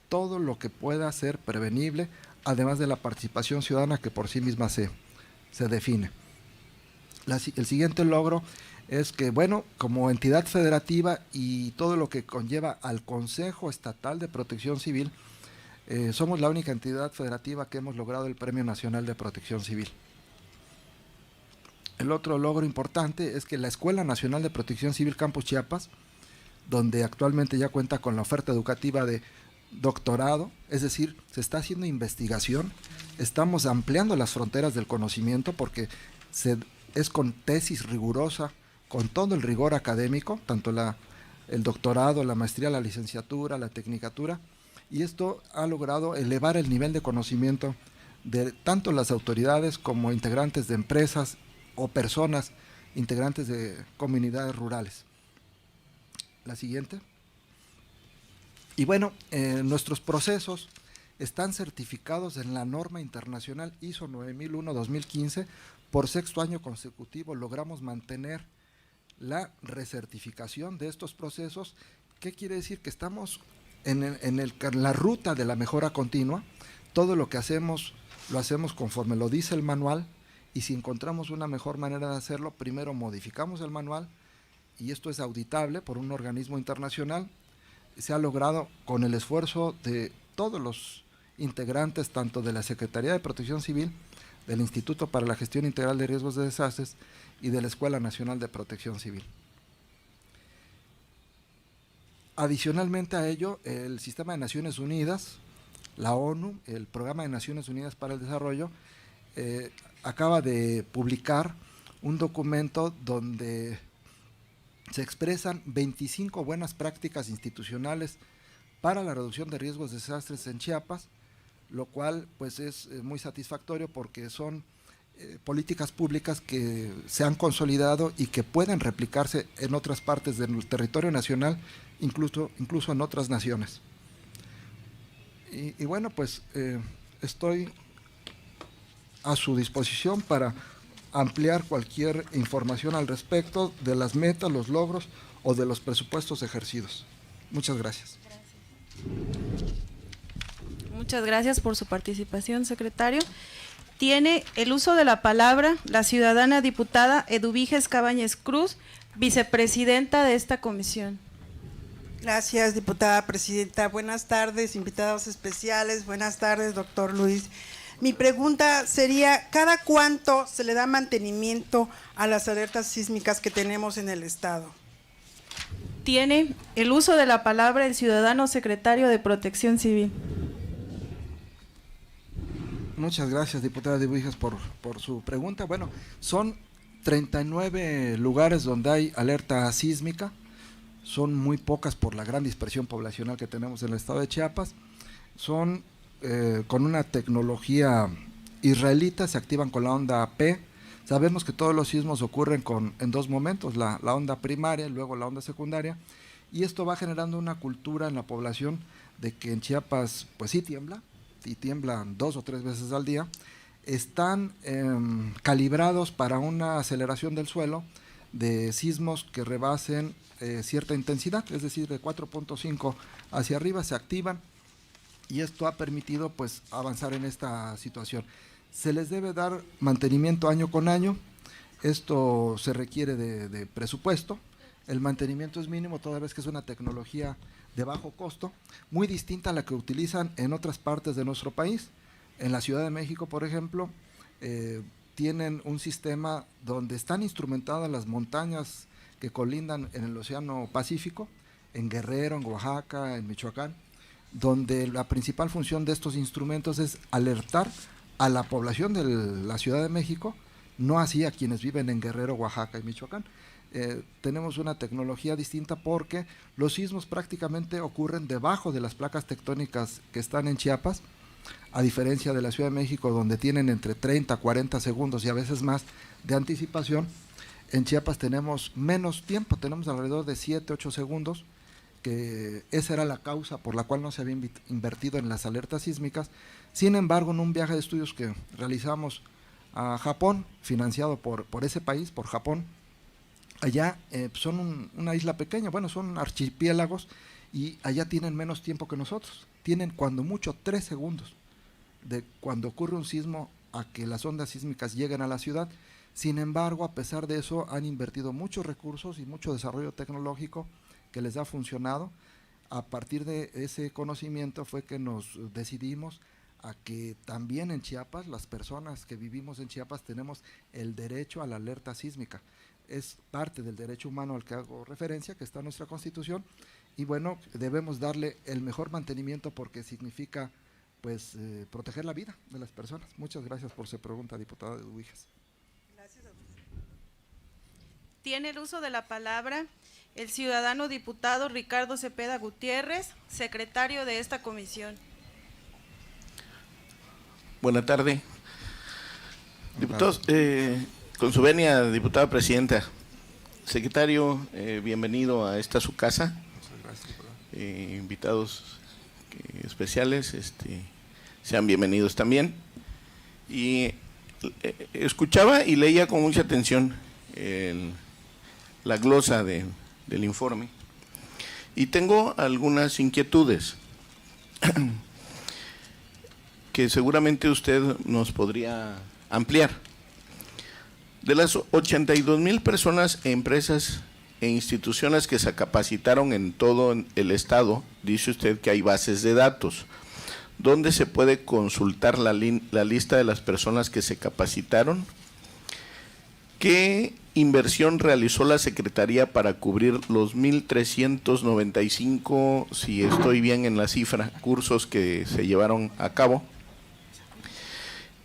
todo lo que pueda ser prevenible, además de la participación ciudadana que por sí misma se define. El siguiente logro es que, bueno, como entidad federativa y todo lo que conlleva al Consejo Estatal de Protección Civil, somos la única entidad federativa que hemos logrado el Premio Nacional de Protección Civil. El otro logro importante es que la Escuela Nacional de Protección Civil Campus Chiapas, donde actualmente ya cuenta con la oferta educativa de doctorado, es decir, se está haciendo investigación, estamos ampliando las fronteras del conocimiento porque es con tesis rigurosa, con todo el rigor académico, tanto el doctorado, la maestría, la licenciatura, la tecnicatura, y esto ha logrado elevar el nivel de conocimiento de tanto las autoridades como integrantes de empresas o personas integrantes de comunidades rurales. La siguiente. Y bueno, nuestros procesos están certificados en la norma internacional ISO 9001-2015. Por sexto año consecutivo logramos mantener la recertificación de estos procesos. ¿Qué quiere decir? Que estamos en la ruta de la mejora continua. Todo lo que hacemos, lo hacemos conforme lo dice el manual, y si encontramos una mejor manera de hacerlo, primero modificamos el manual, y esto es auditable por un organismo internacional. Se ha logrado con el esfuerzo de todos los integrantes, tanto de la Secretaría de Protección Civil, del Instituto para la Gestión Integral de Riesgos de Desastres y de la Escuela Nacional de Protección Civil. Adicionalmente a ello, el Sistema de Naciones Unidas, la ONU, el Programa de Naciones Unidas para el Desarrollo, acaba de publicar un documento donde se expresan 25 buenas prácticas institucionales para la reducción de riesgos de desastres en Chiapas, lo cual pues es muy satisfactorio porque son políticas públicas que se han consolidado y que pueden replicarse en otras partes del territorio nacional, incluso en otras naciones. Y bueno, pues estoy a su disposición para ampliar cualquier información al respecto de las metas, los logros o de los presupuestos ejercidos. Muchas gracias. Muchas gracias por su participación, secretario. Tiene el uso de la palabra la ciudadana diputada Eduviges Cabañez Cruz, vicepresidenta de esta comisión. Gracias, diputada presidenta. Buenas tardes, invitados especiales. Buenas tardes, doctor Luis. Mi pregunta sería, ¿cada cuánto se le da mantenimiento a las alertas sísmicas que tenemos en el estado? Tiene el uso de la palabra el ciudadano secretario de Protección Civil. Muchas gracias, diputada de Eduviges, por su pregunta. Bueno, son 39 lugares donde hay alerta sísmica. Son muy pocas por la gran dispersión poblacional que tenemos en el estado de Chiapas. Son con una tecnología israelita, se activan con la onda P. Sabemos que todos los sismos ocurren en dos momentos, la onda primaria y luego la onda secundaria, y esto va generando una cultura en la población de que en Chiapas pues sí tiembla, y tiemblan 2 o 3 veces al día. Están calibrados para una aceleración del suelo de sismos que rebasen cierta intensidad, es decir, de 4.5 hacia arriba se activan, y esto ha permitido pues avanzar en esta situación. Se les debe dar mantenimiento año con año, esto se requiere de presupuesto, el mantenimiento es mínimo toda vez que es una tecnología de bajo costo, muy distinta a la que utilizan en otras partes de nuestro país. En la Ciudad de México, por ejemplo, tienen un sistema donde están instrumentadas las montañas que colindan en el Océano Pacífico, en Guerrero, en Oaxaca, en Michoacán, donde la principal función de estos instrumentos es alertar a la población de la Ciudad de México, no así a quienes viven en Guerrero, Oaxaca y Michoacán. Tenemos una tecnología distinta porque los sismos prácticamente ocurren debajo de las placas tectónicas que están en Chiapas, a diferencia de la Ciudad de México, donde tienen entre 30 a 40 segundos y a veces más de anticipación. En Chiapas tenemos menos tiempo, tenemos alrededor de 7, 8 segundos, que esa era la causa por la cual no se había invertido en las alertas sísmicas. Sin embargo, en un viaje de estudios que realizamos a Japón, financiado por ese país, por Japón, allá son una isla pequeña, bueno, son archipiélagos, y allá tienen menos tiempo que nosotros. Tienen cuando mucho 3 segundos de cuando ocurre un sismo a que las ondas sísmicas lleguen a la ciudad. Sin embargo, a pesar de eso, han invertido muchos recursos y mucho desarrollo tecnológico que les ha funcionado. A partir de ese conocimiento fue que nos decidimos a que también en Chiapas, las personas que vivimos en Chiapas, tenemos el derecho a la alerta sísmica. Es parte del derecho humano al que hago referencia, que está en nuestra Constitución, y bueno, debemos darle el mejor mantenimiento porque significa pues proteger la vida de las personas. Muchas gracias por su pregunta, diputada Eduviges. Gracias a usted. Tiene el uso de la palabra el ciudadano diputado Ricardo Cepeda Gutiérrez, secretario de esta comisión. Buenas tardes. Diputados, con su venia, diputada presidenta, secretario, bienvenido a esta su casa. Muchas gracias, invitados especiales, sean bienvenidos también. Y escuchaba y leía con mucha atención la glosa del informe, y tengo algunas inquietudes que seguramente usted nos podría ampliar. De las 82,000 personas, empresas e instituciones que se capacitaron en todo el estado, dice usted que hay bases de datos. ¿Dónde se puede consultar la lista de las personas que se capacitaron? ¿Qué inversión realizó la Secretaría para cubrir los 1,395, si estoy bien en la cifra, cursos que se llevaron a cabo?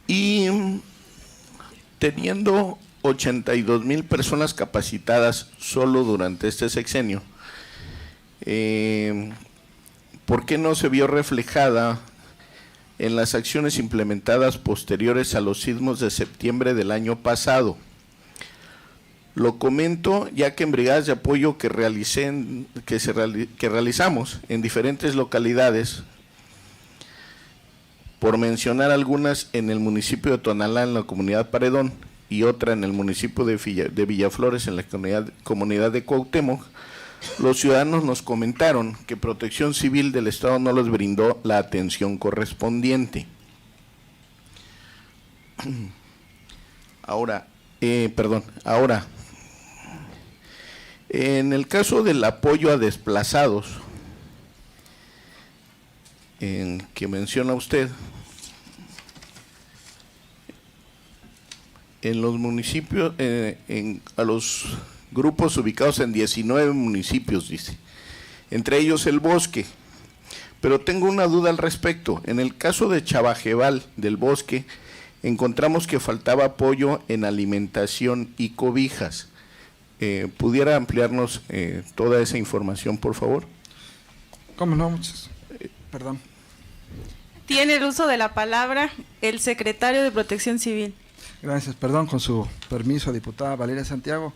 Y teniendo 82,000 personas capacitadas solo durante este sexenio, ¿por qué no se vio reflejada en las acciones implementadas posteriores a los sismos de septiembre del año pasado. Lo comento ya que en brigadas de apoyo que realizamos en diferentes localidades, por mencionar algunas en el municipio de Tonalá, en la comunidad Paredón, y otra en el municipio de Villaflores, en la comunidad de Cuauhtémoc, los ciudadanos nos comentaron que Protección Civil del Estado no les brindó la atención correspondiente. Ahora, en el caso del apoyo a desplazados, que menciona usted, en los municipios, a los grupos ubicados en 19 municipios, dice, entre ellos El Bosque, pero tengo una duda al respecto. En el caso de Chavajebal del Bosque, encontramos que faltaba apoyo en alimentación y cobijas. ¿Pudiera ampliarnos toda esa información, por favor? ¿Cómo no? Perdón. Tiene el uso de la palabra el secretario de Protección Civil. Gracias, perdón, con su permiso, diputada Valeria Santiago.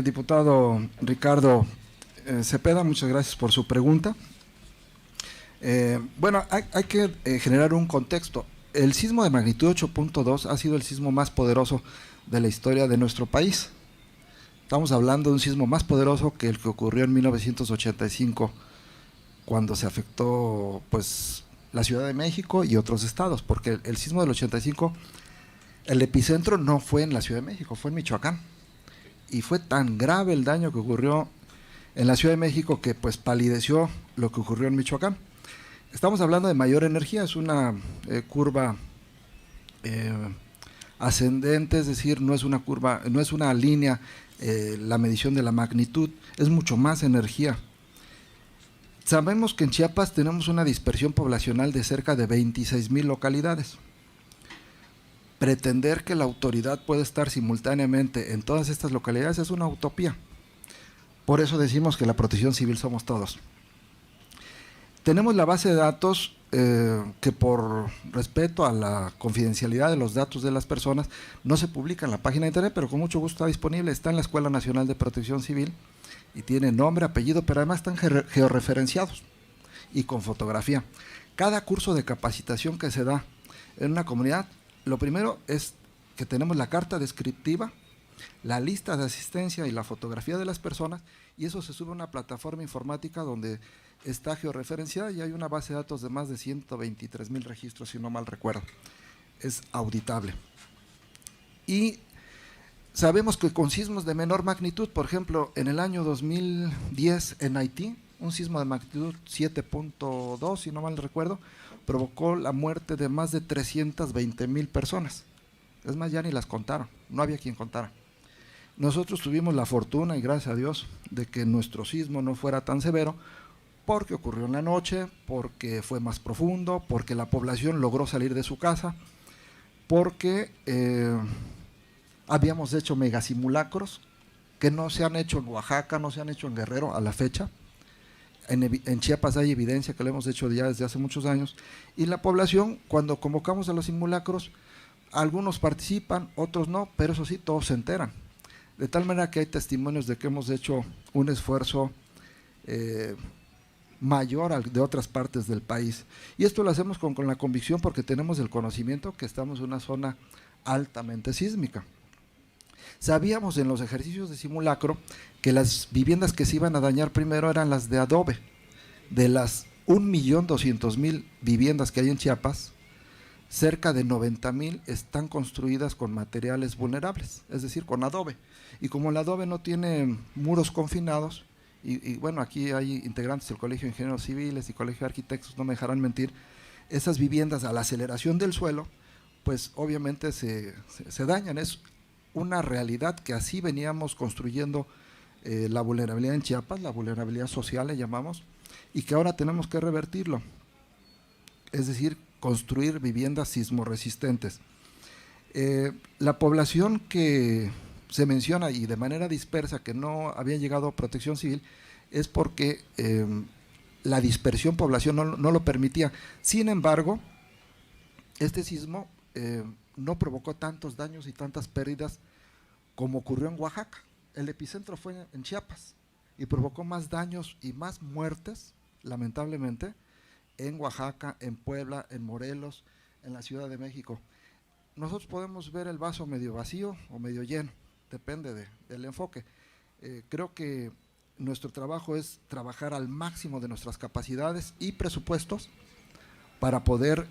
Diputado Ricardo Cepeda, muchas gracias por su pregunta. Bueno, hay que generar un contexto. El sismo de magnitud 8.2 ha sido el sismo más poderoso de la historia de nuestro país. Estamos hablando de un sismo más poderoso que el que ocurrió en 1985, cuando se afectó pues la Ciudad de México y otros estados, porque el sismo del 85, el epicentro no fue en la Ciudad de México, fue en Michoacán. Y fue tan grave el daño que ocurrió en la Ciudad de México que pues palideció lo que ocurrió en Michoacán. Estamos hablando de mayor energía, es una curva ascendente, es decir, no es una curva, no es una línea la medición de la magnitud, es mucho más energía. Sabemos que en Chiapas tenemos una dispersión poblacional de cerca de 26,000 localidades. Pretender que la autoridad pueda estar simultáneamente en todas estas localidades es una utopía. Por eso decimos que la Protección Civil somos todos. Tenemos la base de datos que por respeto a la confidencialidad de los datos de las personas no se publica en la página de internet, pero con mucho gusto está disponible, está en la Escuela Nacional de Protección Civil y tiene nombre, apellido, pero además están georreferenciados y con fotografía. Cada curso de capacitación que se da en una comunidad, lo primero es que tenemos la carta descriptiva, la lista de asistencia y la fotografía de las personas, y eso se sube a una plataforma informática donde está georreferenciada y hay una base de datos de más de 123,000 registros, si no mal recuerdo. Es auditable. Y sabemos que con sismos de menor magnitud, por ejemplo, en el año 2010 en Haití, un sismo de magnitud 7.2, si no mal recuerdo, provocó la muerte de más de 320,000 personas. Es más, ya ni las contaron, no había quien contara. Nosotros tuvimos la fortuna, y gracias a Dios, de que nuestro sismo no fuera tan severo, porque ocurrió en la noche, porque fue más profundo, porque la población logró salir de su casa, porque habíamos hecho megasimulacros que no se han hecho en Oaxaca, no se han hecho en Guerrero a la fecha. En Chiapas hay evidencia que lo hemos hecho ya desde hace muchos años, y la población, cuando convocamos a los simulacros, algunos participan, otros no, pero eso sí, todos se enteran. De tal manera que hay testimonios de que hemos hecho un esfuerzo mayor de otras partes del país. Y esto lo hacemos con la convicción porque tenemos el conocimiento que estamos en una zona altamente sísmica. Sabíamos en los ejercicios de simulacro que las viviendas que se iban a dañar primero eran las de adobe. De las 1.200.000 viviendas que hay en Chiapas, cerca de 90,000 están construidas con materiales vulnerables, es decir, con adobe. Y como el adobe no tiene muros confinados, y bueno, aquí hay integrantes del Colegio de Ingenieros Civiles y Colegio de Arquitectos, no me dejarán mentir, esas viviendas a la aceleración del suelo, pues obviamente se dañan. Es una realidad que así veníamos construyendo la vulnerabilidad en Chiapas, la vulnerabilidad social le llamamos, y que ahora tenemos que revertirlo, es decir, construir viviendas sismoresistentes. La población que se menciona y de manera dispersa que no había llegado a Protección Civil es porque la dispersión poblacional no lo permitía. Sin embargo, este sismo no provocó tantos daños y tantas pérdidas como ocurrió en Oaxaca. El epicentro fue en Chiapas y provocó más daños y más muertes, lamentablemente, en Oaxaca, en Puebla, en Morelos, en la Ciudad de México. Nosotros podemos ver el vaso medio vacío o medio lleno, depende del enfoque. Creo que nuestro trabajo es trabajar al máximo de nuestras capacidades y presupuestos para poder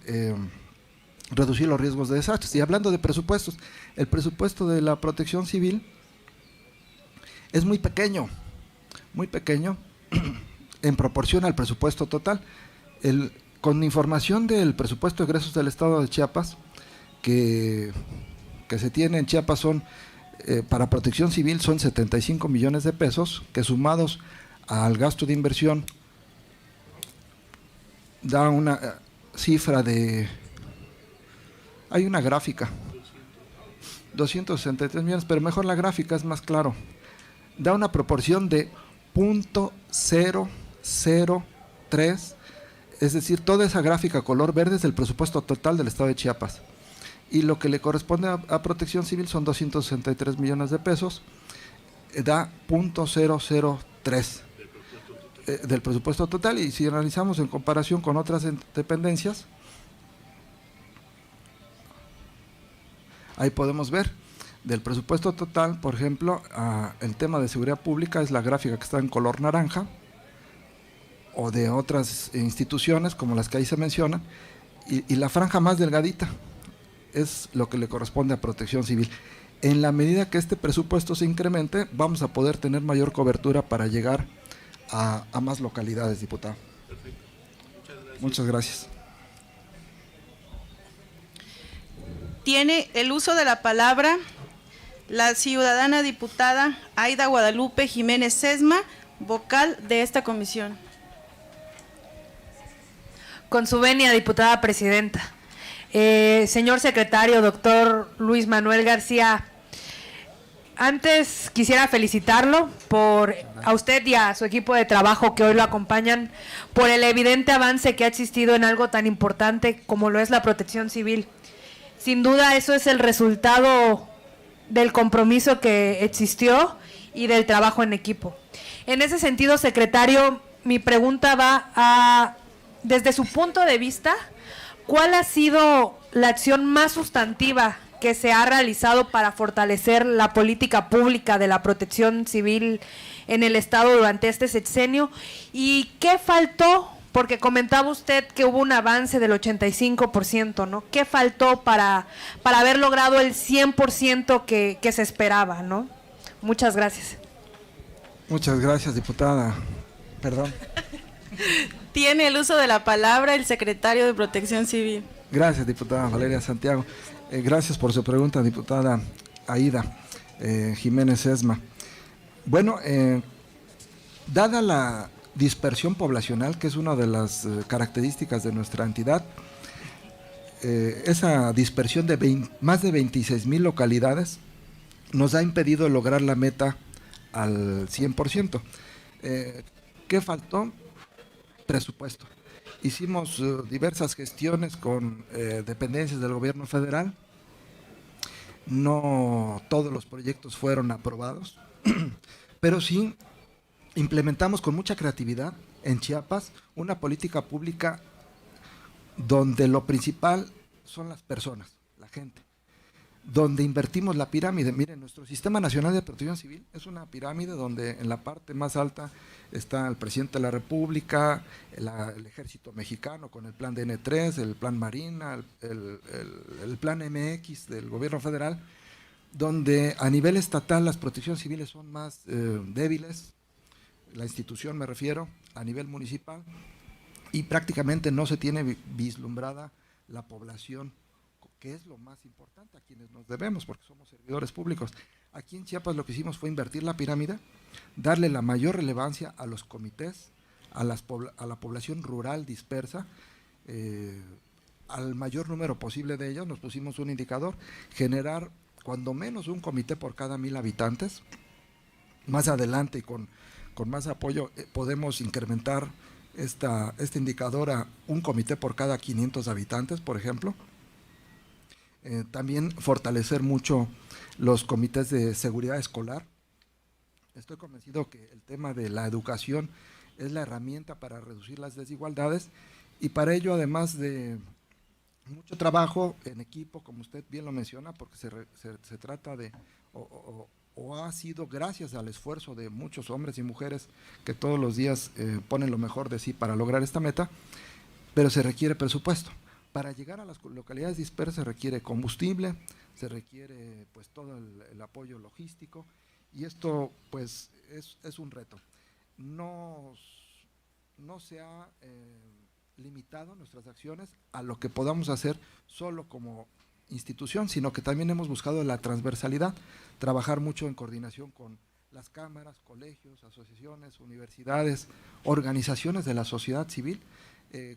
reducir los riesgos de desastres. Y hablando de presupuestos, el presupuesto de la Protección Civil es muy pequeño en proporción al presupuesto total. Con información del presupuesto de egresos del Estado de Chiapas, que se tiene en Chiapas, son para Protección Civil son 75 millones de pesos, que sumados al gasto de inversión da una cifra de, hay una gráfica, 263 millones, pero mejor la gráfica es más claro, da una proporción de 0.003, es decir, toda esa gráfica color verde es el presupuesto total del Estado de Chiapas. Y lo que le corresponde a Protección Civil son 263 millones de pesos, da 0.003 del presupuesto total. Y si analizamos en comparación con otras dependencias, ahí podemos ver del presupuesto total, por ejemplo, el tema de seguridad pública es la gráfica que está en color naranja, o de otras instituciones como las que ahí se mencionan, y la franja más delgadita es lo que le corresponde a Protección Civil. En la medida que este presupuesto se incremente, vamos a poder tener mayor cobertura para llegar a más localidades, diputado. Perfecto. Muchas gracias. Tiene el uso de la palabra la ciudadana diputada Aida Guadalupe Jiménez Sesma, vocal de esta comisión. Con su venia, diputada presidenta. Señor secretario, doctor Luis Manuel García, antes quisiera felicitarlo a usted y a su equipo de trabajo que hoy lo acompañan por el evidente avance que ha existido en algo tan importante como lo es la Protección Civil. Sin duda eso es el resultado del compromiso que existió y del trabajo en equipo. En ese sentido, secretario, mi pregunta va desde su punto de vista, ¿cuál ha sido la acción más sustantiva que se ha realizado para fortalecer la política pública de la Protección Civil en el Estado durante este sexenio? ¿Y qué faltó? Porque comentaba usted que hubo un avance del 85%, ¿no? ¿Qué faltó para haber logrado el 100% que se esperaba, ¿no? Muchas gracias. Muchas gracias, diputada. Perdón. Tiene el uso de la palabra el secretario de Protección Civil. Gracias, diputada Valeria Santiago. Gracias por su pregunta, diputada Aida Jiménez Sesma. Bueno, dada la dispersión poblacional, que es una de las características de nuestra entidad, esa dispersión de más de 26,000 localidades nos ha impedido lograr la meta al 100%. ¿Qué faltó? Presupuesto. Hicimos diversas gestiones con dependencias del gobierno federal. No todos los proyectos fueron aprobados, pero sí implementamos con mucha creatividad en Chiapas una política pública donde lo principal son las personas, la gente, donde invertimos la pirámide. Miren, nuestro Sistema Nacional de Protección Civil es una pirámide donde en la parte más alta está el presidente de la República, el Ejército Mexicano con el plan DN3, el plan Marina, el plan MX del gobierno federal, donde a nivel estatal las protecciones civiles son más débiles, la institución me refiero, a nivel municipal, y prácticamente no se tiene vislumbrada la población, que es lo más importante, a quienes nos debemos, porque somos servidores públicos. Aquí en Chiapas lo que hicimos fue invertir la pirámide, darle la mayor relevancia a los comités, a la población rural dispersa, al mayor número posible de ellos. Nos pusimos un indicador, generar cuando menos un comité por cada 1,000 habitantes. Más adelante y con más apoyo podemos incrementar este indicador a un comité por cada 500 habitantes, por ejemplo. También fortalecer mucho los comités de seguridad escolar. Estoy convencido que el tema de la educación es la herramienta para reducir las desigualdades, y para ello, además de mucho trabajo en equipo, como usted bien lo menciona, porque se trata de, o ha sido gracias al esfuerzo de muchos hombres y mujeres que todos los días ponen lo mejor de sí para lograr esta meta, pero se requiere presupuesto. Para llegar a las localidades dispersas se requiere combustible, se requiere pues todo el apoyo logístico, y esto pues es un reto. No se ha limitado nuestras acciones a lo que podamos hacer solo como institución, sino que también hemos buscado la transversalidad, trabajar mucho en coordinación con las cámaras, colegios, asociaciones, universidades, organizaciones de la sociedad civil.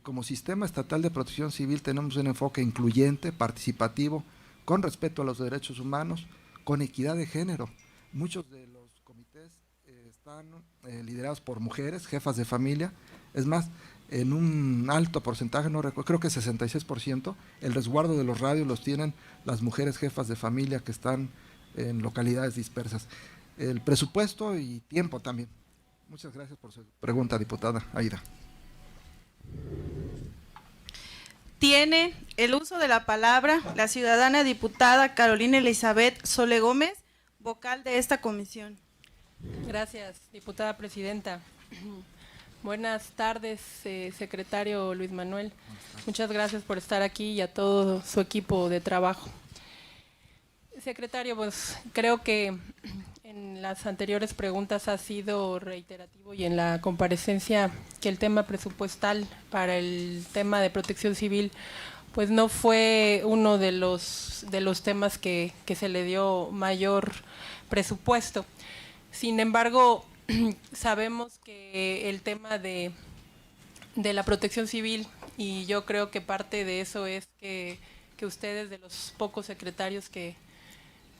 Como Sistema Estatal de Protección Civil tenemos un enfoque incluyente, participativo, con respeto a los derechos humanos, con equidad de género. Muchos de los comités están liderados por mujeres, jefas de familia. Es más, en un alto porcentaje, no recuerdo, creo que 66%, el resguardo de los radios los tienen las mujeres jefas de familia que están en localidades dispersas. El presupuesto y tiempo también. Muchas gracias por su pregunta, diputada Aida. Tiene el uso de la palabra la ciudadana diputada Carolina Elizabeth Sole Gómez, vocal de esta comisión. Gracias, diputada presidenta. Buenas tardes, secretario Luis Manuel. Muchas gracias por estar aquí y a todo su equipo de trabajo. Secretario, pues creo que en las anteriores preguntas ha sido reiterativo, y en la comparecencia, que el tema presupuestal para el tema de protección civil pues no fue uno de los temas que se le dio mayor presupuesto. Sin embargo, sabemos que el tema de la protección civil, y yo creo que parte de eso es que ustedes, de los pocos secretarios que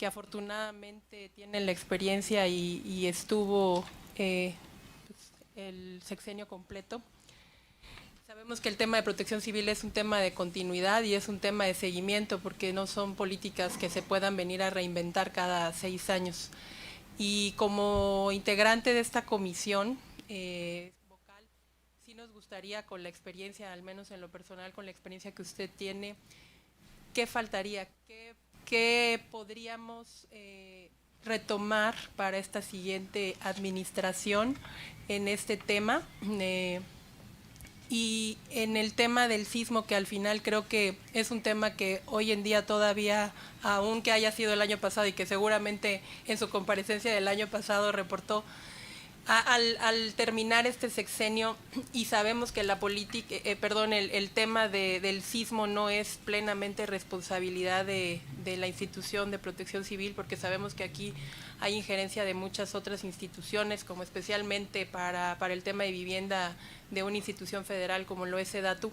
afortunadamente tienen la experiencia y estuvo el sexenio completo, sabemos que el tema de protección civil es un tema de continuidad y es un tema de seguimiento, porque no son políticas que se puedan venir a reinventar cada 6 años. Y como integrante de esta comisión vocal, sí nos gustaría, con la experiencia, al menos en lo personal, con la experiencia que usted tiene, ¿qué faltaría? ¿Qué podríamos retomar para esta siguiente administración en este tema? Y en el tema del sismo, que al final creo que es un tema que hoy en día todavía, aunque haya sido el año pasado y que seguramente en su comparecencia del año pasado reportó, al terminar este sexenio, y sabemos que la política, el tema del sismo no es plenamente responsabilidad de la institución de protección civil, porque sabemos que aquí hay injerencia de muchas otras instituciones, como especialmente para el tema de vivienda de una institución federal como lo es SEDATU.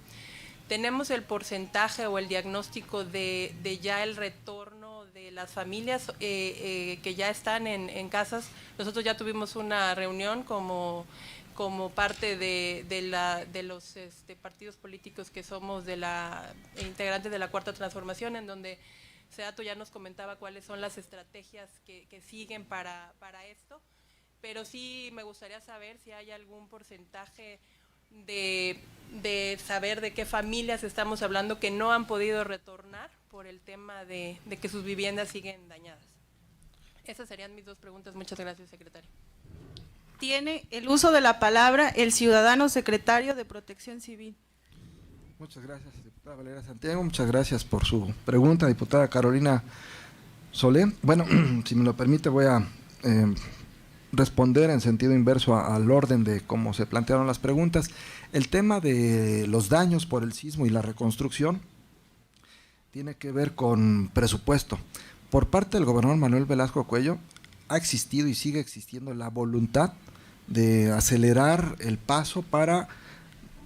¿Tenemos el porcentaje o el diagnóstico de ya el retorno de las familias que ya están en casas? Nosotros ya tuvimos una reunión como parte de los partidos políticos que somos integrantes de la Cuarta Transformación, en donde SEDATU ya nos comentaba cuáles son las estrategias que siguen para esto, pero sí me gustaría saber si hay algún porcentaje de saber de qué familias estamos hablando que no han podido retornar por el tema de que sus viviendas siguen dañadas. Esas serían mis 2 preguntas. Muchas gracias, secretario. Tiene el uso de la palabra el ciudadano secretario de Protección Civil. Muchas gracias, diputada Valeria Santiago. Muchas gracias por su pregunta, diputada Carolina Solé. Bueno, si me lo permite, voy a responder en sentido inverso al orden de cómo se plantearon las preguntas. El tema de los daños por el sismo y la reconstrucción tiene que ver con presupuesto. Por parte del gobernador Manuel Velasco Cuello ha existido y sigue existiendo la voluntad de acelerar el paso para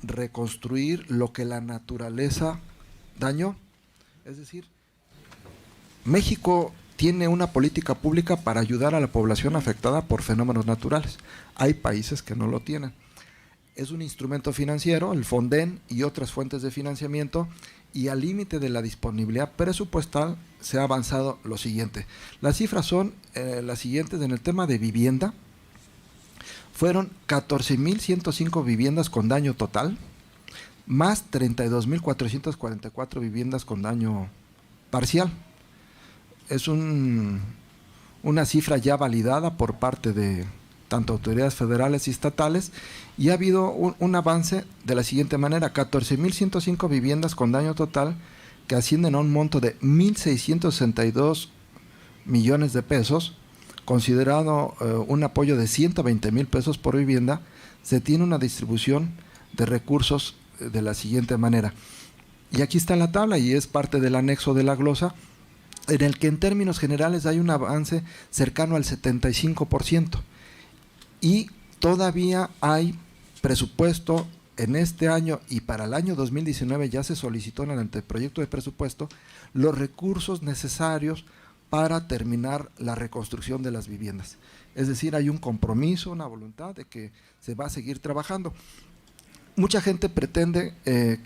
reconstruir lo que la naturaleza dañó. Es decir, México tiene una política pública para ayudar a la población afectada por fenómenos naturales. Hay países que no lo tienen. Es un instrumento financiero, el Fonden y otras fuentes de financiamiento, y al límite de la disponibilidad presupuestal se ha avanzado lo siguiente. Las cifras son las siguientes. En el tema de vivienda, fueron 14.105 viviendas con daño total, más 32.444 viviendas con daño parcial. Es una cifra ya validada por parte de tanto autoridades federales y estatales, y ha habido un avance de la siguiente manera: 14.105 viviendas con daño total, que ascienden a un monto de 1.662 millones de pesos, considerado un apoyo de 120,000 pesos por vivienda. Se tiene una distribución de recursos de la siguiente manera. Y aquí está en la tabla, y es parte del anexo de la glosa, en el que en términos generales hay un avance cercano al 75%. Y todavía hay presupuesto en este año, y para el año 2019 ya se solicitó en el anteproyecto de presupuesto los recursos necesarios para terminar la reconstrucción de las viviendas. Es decir, hay un compromiso, una voluntad de que se va a seguir trabajando. Mucha gente pretende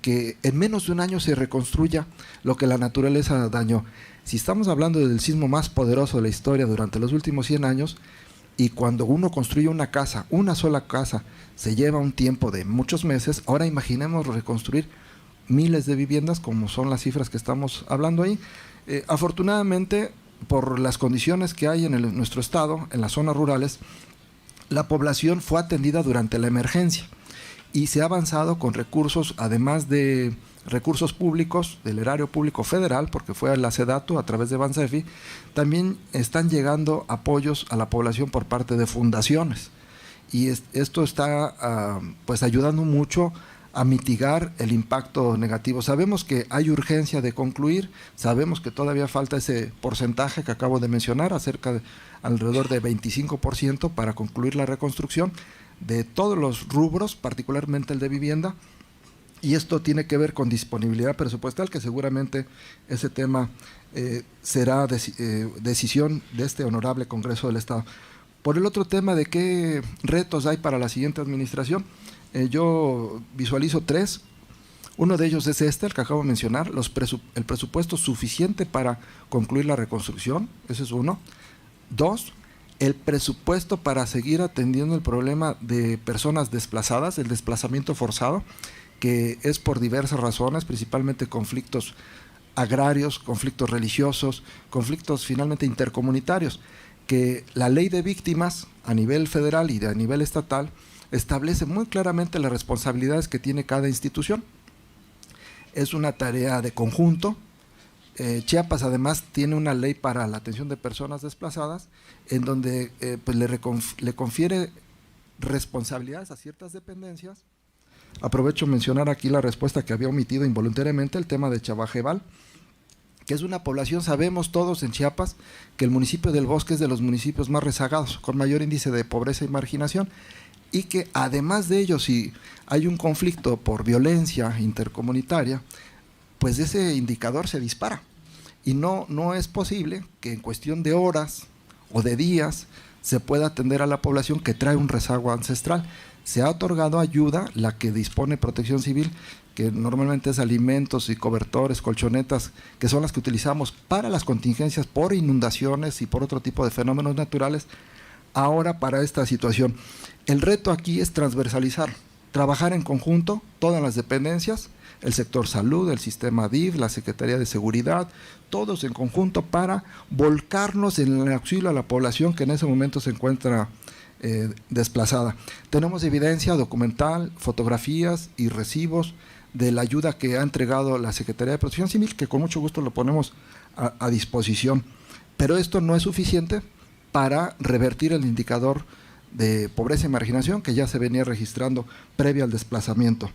que en menos de un año se reconstruya lo que la naturaleza dañó. Si estamos hablando del sismo más poderoso de la historia durante los últimos 100 años, y cuando uno construye una casa, una sola casa, se lleva un tiempo de muchos meses, ahora imaginemos reconstruir miles de viviendas, como son las cifras que estamos hablando ahí. Afortunadamente, por las condiciones que hay en nuestro estado, en las zonas rurales, la población fue atendida durante la emergencia, y se ha avanzado con recursos, además de recursos públicos del erario público federal, porque fue a la SEDATU a través de Bansefi. También están llegando apoyos a la población por parte de fundaciones, y esto está pues ayudando mucho a mitigar el impacto negativo. Sabemos que hay urgencia de concluir, sabemos que todavía falta ese porcentaje que acabo de mencionar, alrededor de 25% para concluir la reconstrucción de todos los rubros, particularmente el de vivienda, y esto tiene que ver con disponibilidad presupuestal, que seguramente ese tema será decisión de este honorable Congreso del Estado. Por el otro tema de qué retos hay para la siguiente administración, yo visualizo 3. Uno de ellos es el que acabo de mencionar, el presupuesto suficiente para concluir la reconstrucción, ese es uno. 2, el presupuesto para seguir atendiendo el problema de personas desplazadas, el desplazamiento forzado, que es por diversas razones, principalmente conflictos agrarios, conflictos religiosos, conflictos finalmente intercomunitarios, que la ley de víctimas a nivel federal y a nivel estatal establece muy claramente las responsabilidades que tiene cada institución. Es una tarea de conjunto. Chiapas además tiene una ley para la atención de personas desplazadas, en donde pues le confiere responsabilidades a ciertas dependencias. Aprovecho mencionar aquí la respuesta que había omitido involuntariamente, el tema de Chavajebal, que es una población, sabemos todos en Chiapas, que el municipio del Bosque es de los municipios más rezagados, con mayor índice de pobreza y marginación, y que además de ello, si hay un conflicto por violencia intercomunitaria, pues ese indicador se dispara, y no es posible que en cuestión de horas o de días se pueda atender a la población que trae un rezago ancestral. Se ha otorgado ayuda, la que dispone Protección Civil, que normalmente es alimentos y cobertores, colchonetas, que son las que utilizamos para las contingencias por inundaciones y por otro tipo de fenómenos naturales, ahora para esta situación. El reto aquí es transversalizar, trabajar en conjunto, todas las dependencias, el sector salud, el sistema DIF, la Secretaría de Seguridad, todos en conjunto para volcarnos en el auxilio a la población que en ese momento se encuentra desplazada. Tenemos evidencia documental, fotografías y recibos de la ayuda que ha entregado la Secretaría de Protección Civil, que con mucho gusto lo ponemos a disposición. Pero esto no es suficiente para revertir el indicador de pobreza y marginación que ya se venía registrando previo al desplazamiento.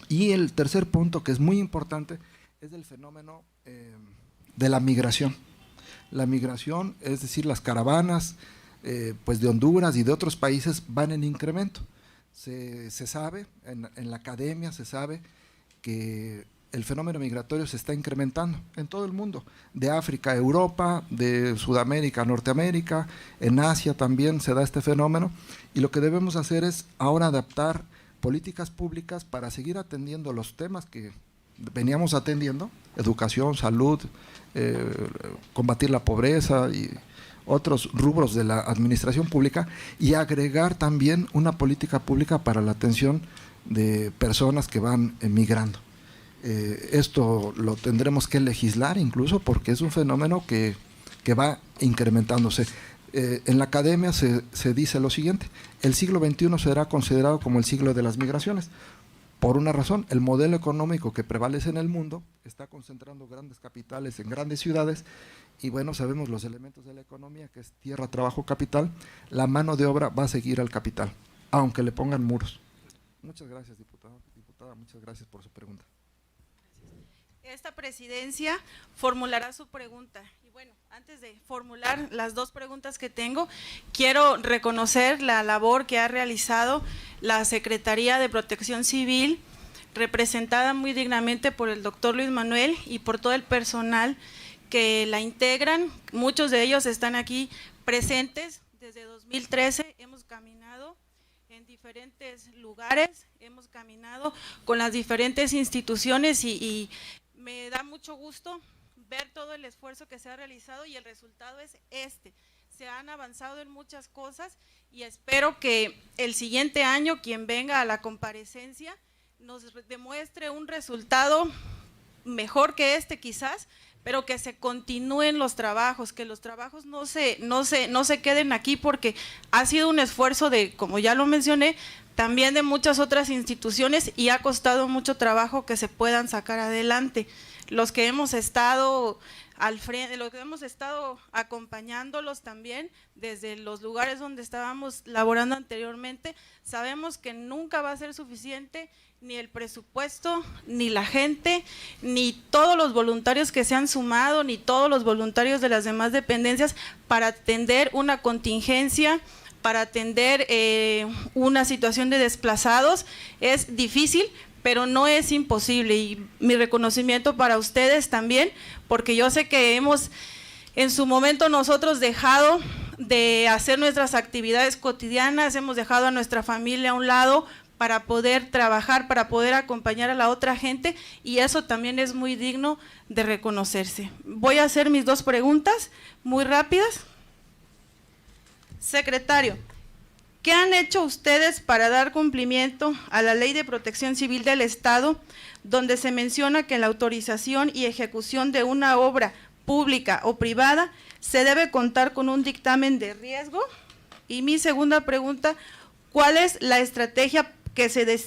Y el tercer punto, que es muy importante, es el fenómeno de la migración. La migración, es decir, las caravanas pues de Honduras y de otros países van en incremento. Se sabe, en la academia se sabe que el fenómeno migratorio se está incrementando en todo el mundo, de África a Europa, de Sudamérica a Norteamérica, en Asia también se da este fenómeno, y lo que debemos hacer es ahora adaptar políticas públicas para seguir atendiendo los temas que veníamos atendiendo, educación, salud, combatir la pobreza y otros rubros de la administración pública, y agregar también una política pública para la atención de personas que van emigrando. Esto lo tendremos que legislar incluso porque es un fenómeno que va incrementándose. En la academia se dice lo siguiente: el siglo XXI será considerado como el siglo de las migraciones. Por una razón, el modelo económico que prevalece en el mundo está concentrando grandes capitales en grandes ciudades y bueno, sabemos los elementos de la economía, que es tierra, trabajo, capital. La mano de obra va a seguir al capital, aunque le pongan muros. Muchas gracias, diputada, muchas gracias por su pregunta. Esta presidencia formulará su pregunta. Y bueno, antes de formular las dos preguntas que tengo, quiero reconocer la labor que ha realizado la Secretaría de Protección Civil, representada muy dignamente por el doctor Luis Manuel y por todo el personal que la integran. Muchos de ellos están aquí presentes. Desde 2013 hemos caminado en diferentes lugares, hemos caminado con las diferentes instituciones y me da mucho gusto ver todo el esfuerzo que se ha realizado y el resultado es este. Se han avanzado en muchas cosas y espero que el siguiente año quien venga a la comparecencia nos demuestre un resultado mejor que este quizás, pero que se continúen los trabajos, que los trabajos no se queden aquí, porque ha sido un esfuerzo de, como ya lo mencioné, también de muchas otras instituciones y ha costado mucho trabajo que se puedan sacar adelante. Los que hemos estado al frente, los que hemos estado acompañándolos también desde los lugares donde estábamos laborando anteriormente, sabemos que nunca va a ser suficiente ni el presupuesto, ni la gente, ni todos los voluntarios que se han sumado, ni todos los voluntarios de las demás dependencias para atender una contingencia, para atender una situación de desplazados. Es difícil, pero no es imposible, y mi reconocimiento para ustedes también, porque yo sé que hemos en su momento nosotros dejado de hacer nuestras actividades cotidianas, hemos dejado a nuestra familia a un lado para poder trabajar, para poder acompañar a la otra gente, y eso también es muy digno de reconocerse. Voy a hacer mis dos preguntas muy rápidas. Secretario, ¿qué han hecho ustedes para dar cumplimiento a la Ley de Protección Civil del Estado, donde se menciona que la autorización y ejecución de una obra pública o privada se debe contar con un dictamen de riesgo? Y mi segunda pregunta, ¿cuál es la estrategia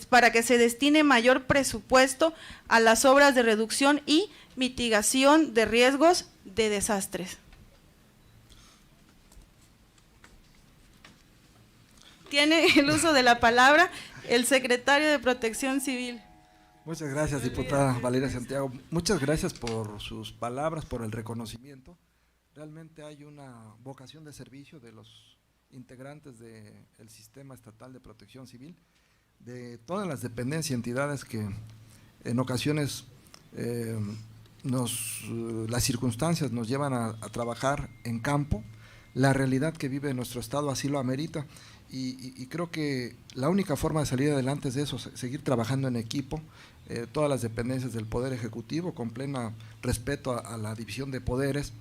para que se destine mayor presupuesto a las obras de reducción y mitigación de riesgos de desastres? Tiene el uso de la palabra el secretario de Protección Civil. Muchas gracias, diputada Valeria Santiago. Muchas gracias por sus palabras, por el reconocimiento. Realmente hay una vocación de servicio de los integrantes del Sistema Estatal de Protección Civil, de todas las dependencias y entidades que en ocasiones las circunstancias nos llevan a trabajar en campo. La realidad que vive nuestro estado así lo amerita, y creo que la única forma de salir adelante es eso, seguir trabajando en equipo, todas las dependencias del Poder Ejecutivo, con pleno respeto a la división de poderes,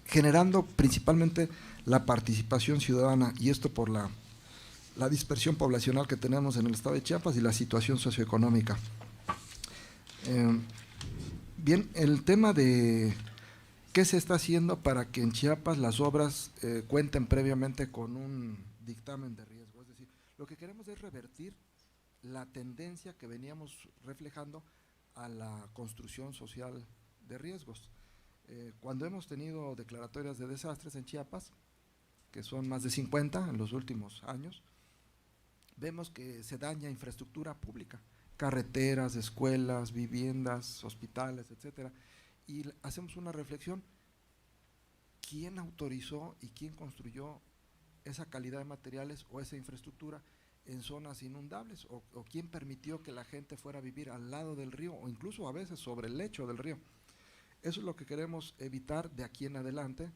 generando principalmente la participación ciudadana, y esto por la dispersión poblacional que tenemos en el estado de Chiapas y la situación socioeconómica. Bien, el tema de qué se está haciendo para que en Chiapas las obras cuenten previamente con un dictamen de riesgo. Es decir, lo que queremos es revertir la tendencia que veníamos reflejando a la construcción social de riesgos. Cuando hemos tenido declaratorias de desastres en Chiapas, que son más de 50 en los últimos años, vemos que se daña infraestructura pública, carreteras, escuelas, viviendas, hospitales, etcétera, y hacemos una reflexión: ¿quién autorizó y quién construyó esa calidad de materiales o esa infraestructura en zonas inundables? ¿O quién permitió que la gente fuera a vivir al lado del río o incluso a veces sobre el lecho del río? Eso es lo que queremos evitar de aquí en adelante,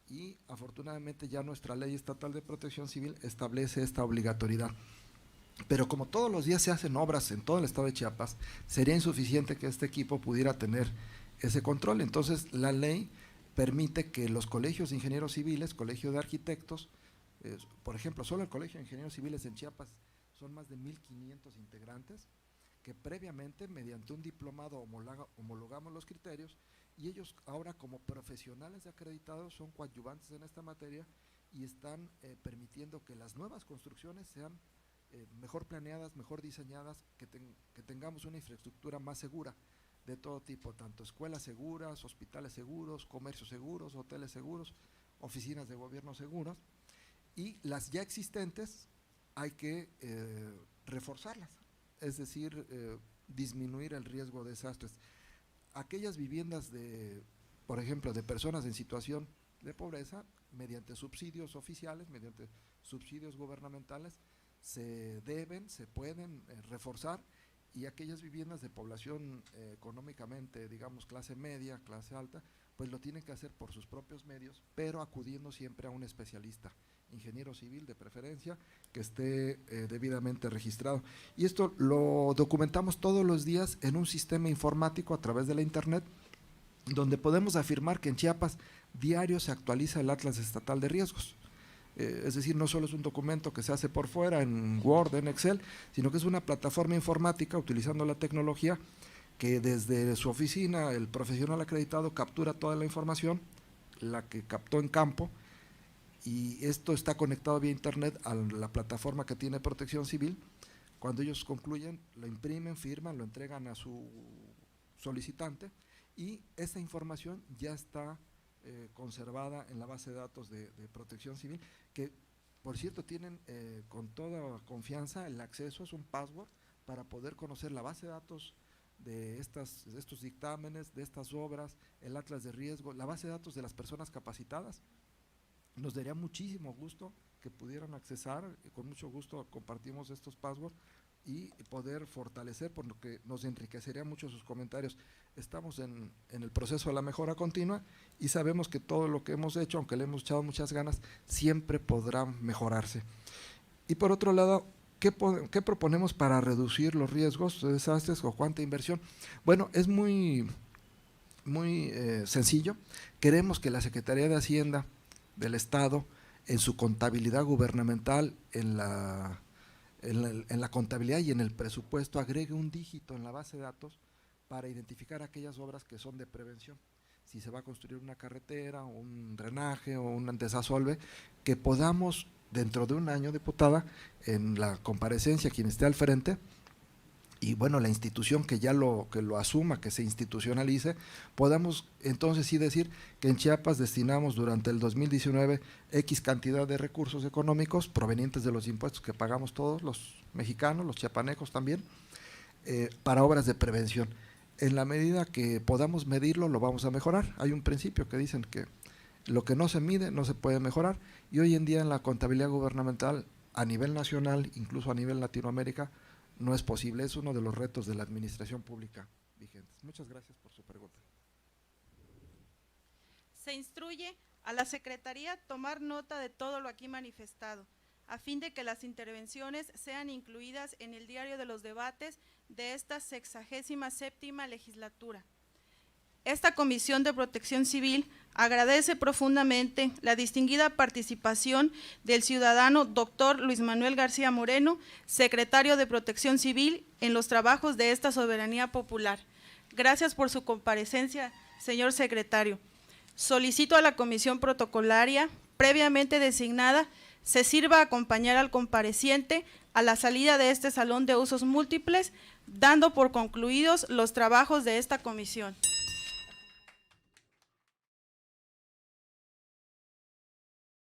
y afortunadamente ya nuestra Ley Estatal de Protección Civil establece esta obligatoriedad. Pero como todos los días se hacen obras en todo el estado de Chiapas, sería insuficiente que este equipo pudiera tener ese control. Entonces, la ley permite que los colegios de ingenieros civiles, colegio de arquitectos, por ejemplo, solo el colegio de ingenieros civiles en Chiapas son más de 1,500 integrantes, que previamente, mediante un diplomado, homologamos los criterios, y ellos ahora como profesionales acreditados son coadyuvantes en esta materia y están permitiendo que las nuevas construcciones sean mejor planeadas, mejor diseñadas, que tengamos una infraestructura más segura de todo tipo, tanto escuelas seguras, hospitales seguros, comercios seguros, hoteles seguros, oficinas de gobierno seguros, y las ya existentes hay que reforzarlas, es decir, disminuir el riesgo de desastres. Aquellas viviendas por ejemplo, de personas en situación de pobreza, mediante subsidios oficiales, mediante subsidios gubernamentales, se pueden reforzar, y aquellas viviendas de población económicamente, digamos, clase media, clase alta, pues lo tienen que hacer por sus propios medios, pero acudiendo siempre a un especialista, ingeniero civil de preferencia, que esté debidamente registrado. Y esto lo documentamos todos los días en un sistema informático a través de la internet, donde podemos afirmar que en Chiapas diario se actualiza el Atlas Estatal de Riesgos. Es decir, no solo es un documento que se hace por fuera en Word, en Excel, sino que es una plataforma informática utilizando la tecnología que desde su oficina el profesional acreditado captura toda la información, la que captó en campo, y esto está conectado vía internet a la plataforma que tiene Protección Civil. Cuando ellos concluyen, lo imprimen, firman, lo entregan a su solicitante, y esa información ya está conservada en la base de datos de Protección Civil, que por cierto tienen con toda confianza el acceso, es un password para poder conocer la base de datos de estos dictámenes, de estas obras, el atlas de riesgo, la base de datos de las personas capacitadas. Nos daría muchísimo gusto que pudieran accesar, con mucho gusto compartimos estos passwords y poder fortalecer, porque nos enriquecería mucho sus comentarios. Estamos en el proceso de la mejora continua y sabemos que todo lo que hemos hecho, aunque le hemos echado muchas ganas, siempre podrá mejorarse. Y por otro lado, ¿qué proponemos para reducir los riesgos de desastres o cuánta inversión? Bueno, es muy sencillo. Queremos que la Secretaría de Hacienda del Estado, en su contabilidad gubernamental, en la contabilidad y en el presupuesto, agregue un dígito en la base de datos para identificar aquellas obras que son de prevención. Si se va a construir una carretera, un drenaje o un desasolve, que podamos dentro de un año, diputada, en la comparecencia, quien esté al frente, y bueno, la institución que lo asuma, que se institucionalice, podamos entonces sí decir que en Chiapas destinamos durante el 2019 X cantidad de recursos económicos provenientes de los impuestos que pagamos todos los mexicanos, los chiapanecos también, para obras de prevención. En la medida que podamos medirlo, lo vamos a mejorar. Hay un principio que dicen que lo que no se mide no se puede mejorar, y hoy en día en la contabilidad gubernamental a nivel nacional, incluso a nivel Latinoamérica, no es posible. Es uno de los retos de la administración pública vigentes. Muchas gracias por su pregunta. Se instruye a la Secretaría tomar nota de todo lo aquí manifestado, a fin de que las intervenciones sean incluidas en el diario de los debates de esta 67ª legislatura. Esta Comisión de Protección Civil agradece profundamente la distinguida participación del ciudadano doctor Luis Manuel García Moreno, secretario de Protección Civil, en los trabajos de esta soberanía popular. Gracias por su comparecencia, señor secretario. Solicito a la comisión protocolaria, previamente designada, se sirva a acompañar al compareciente a la salida de este salón de usos múltiples, dando por concluidos los trabajos de esta comisión.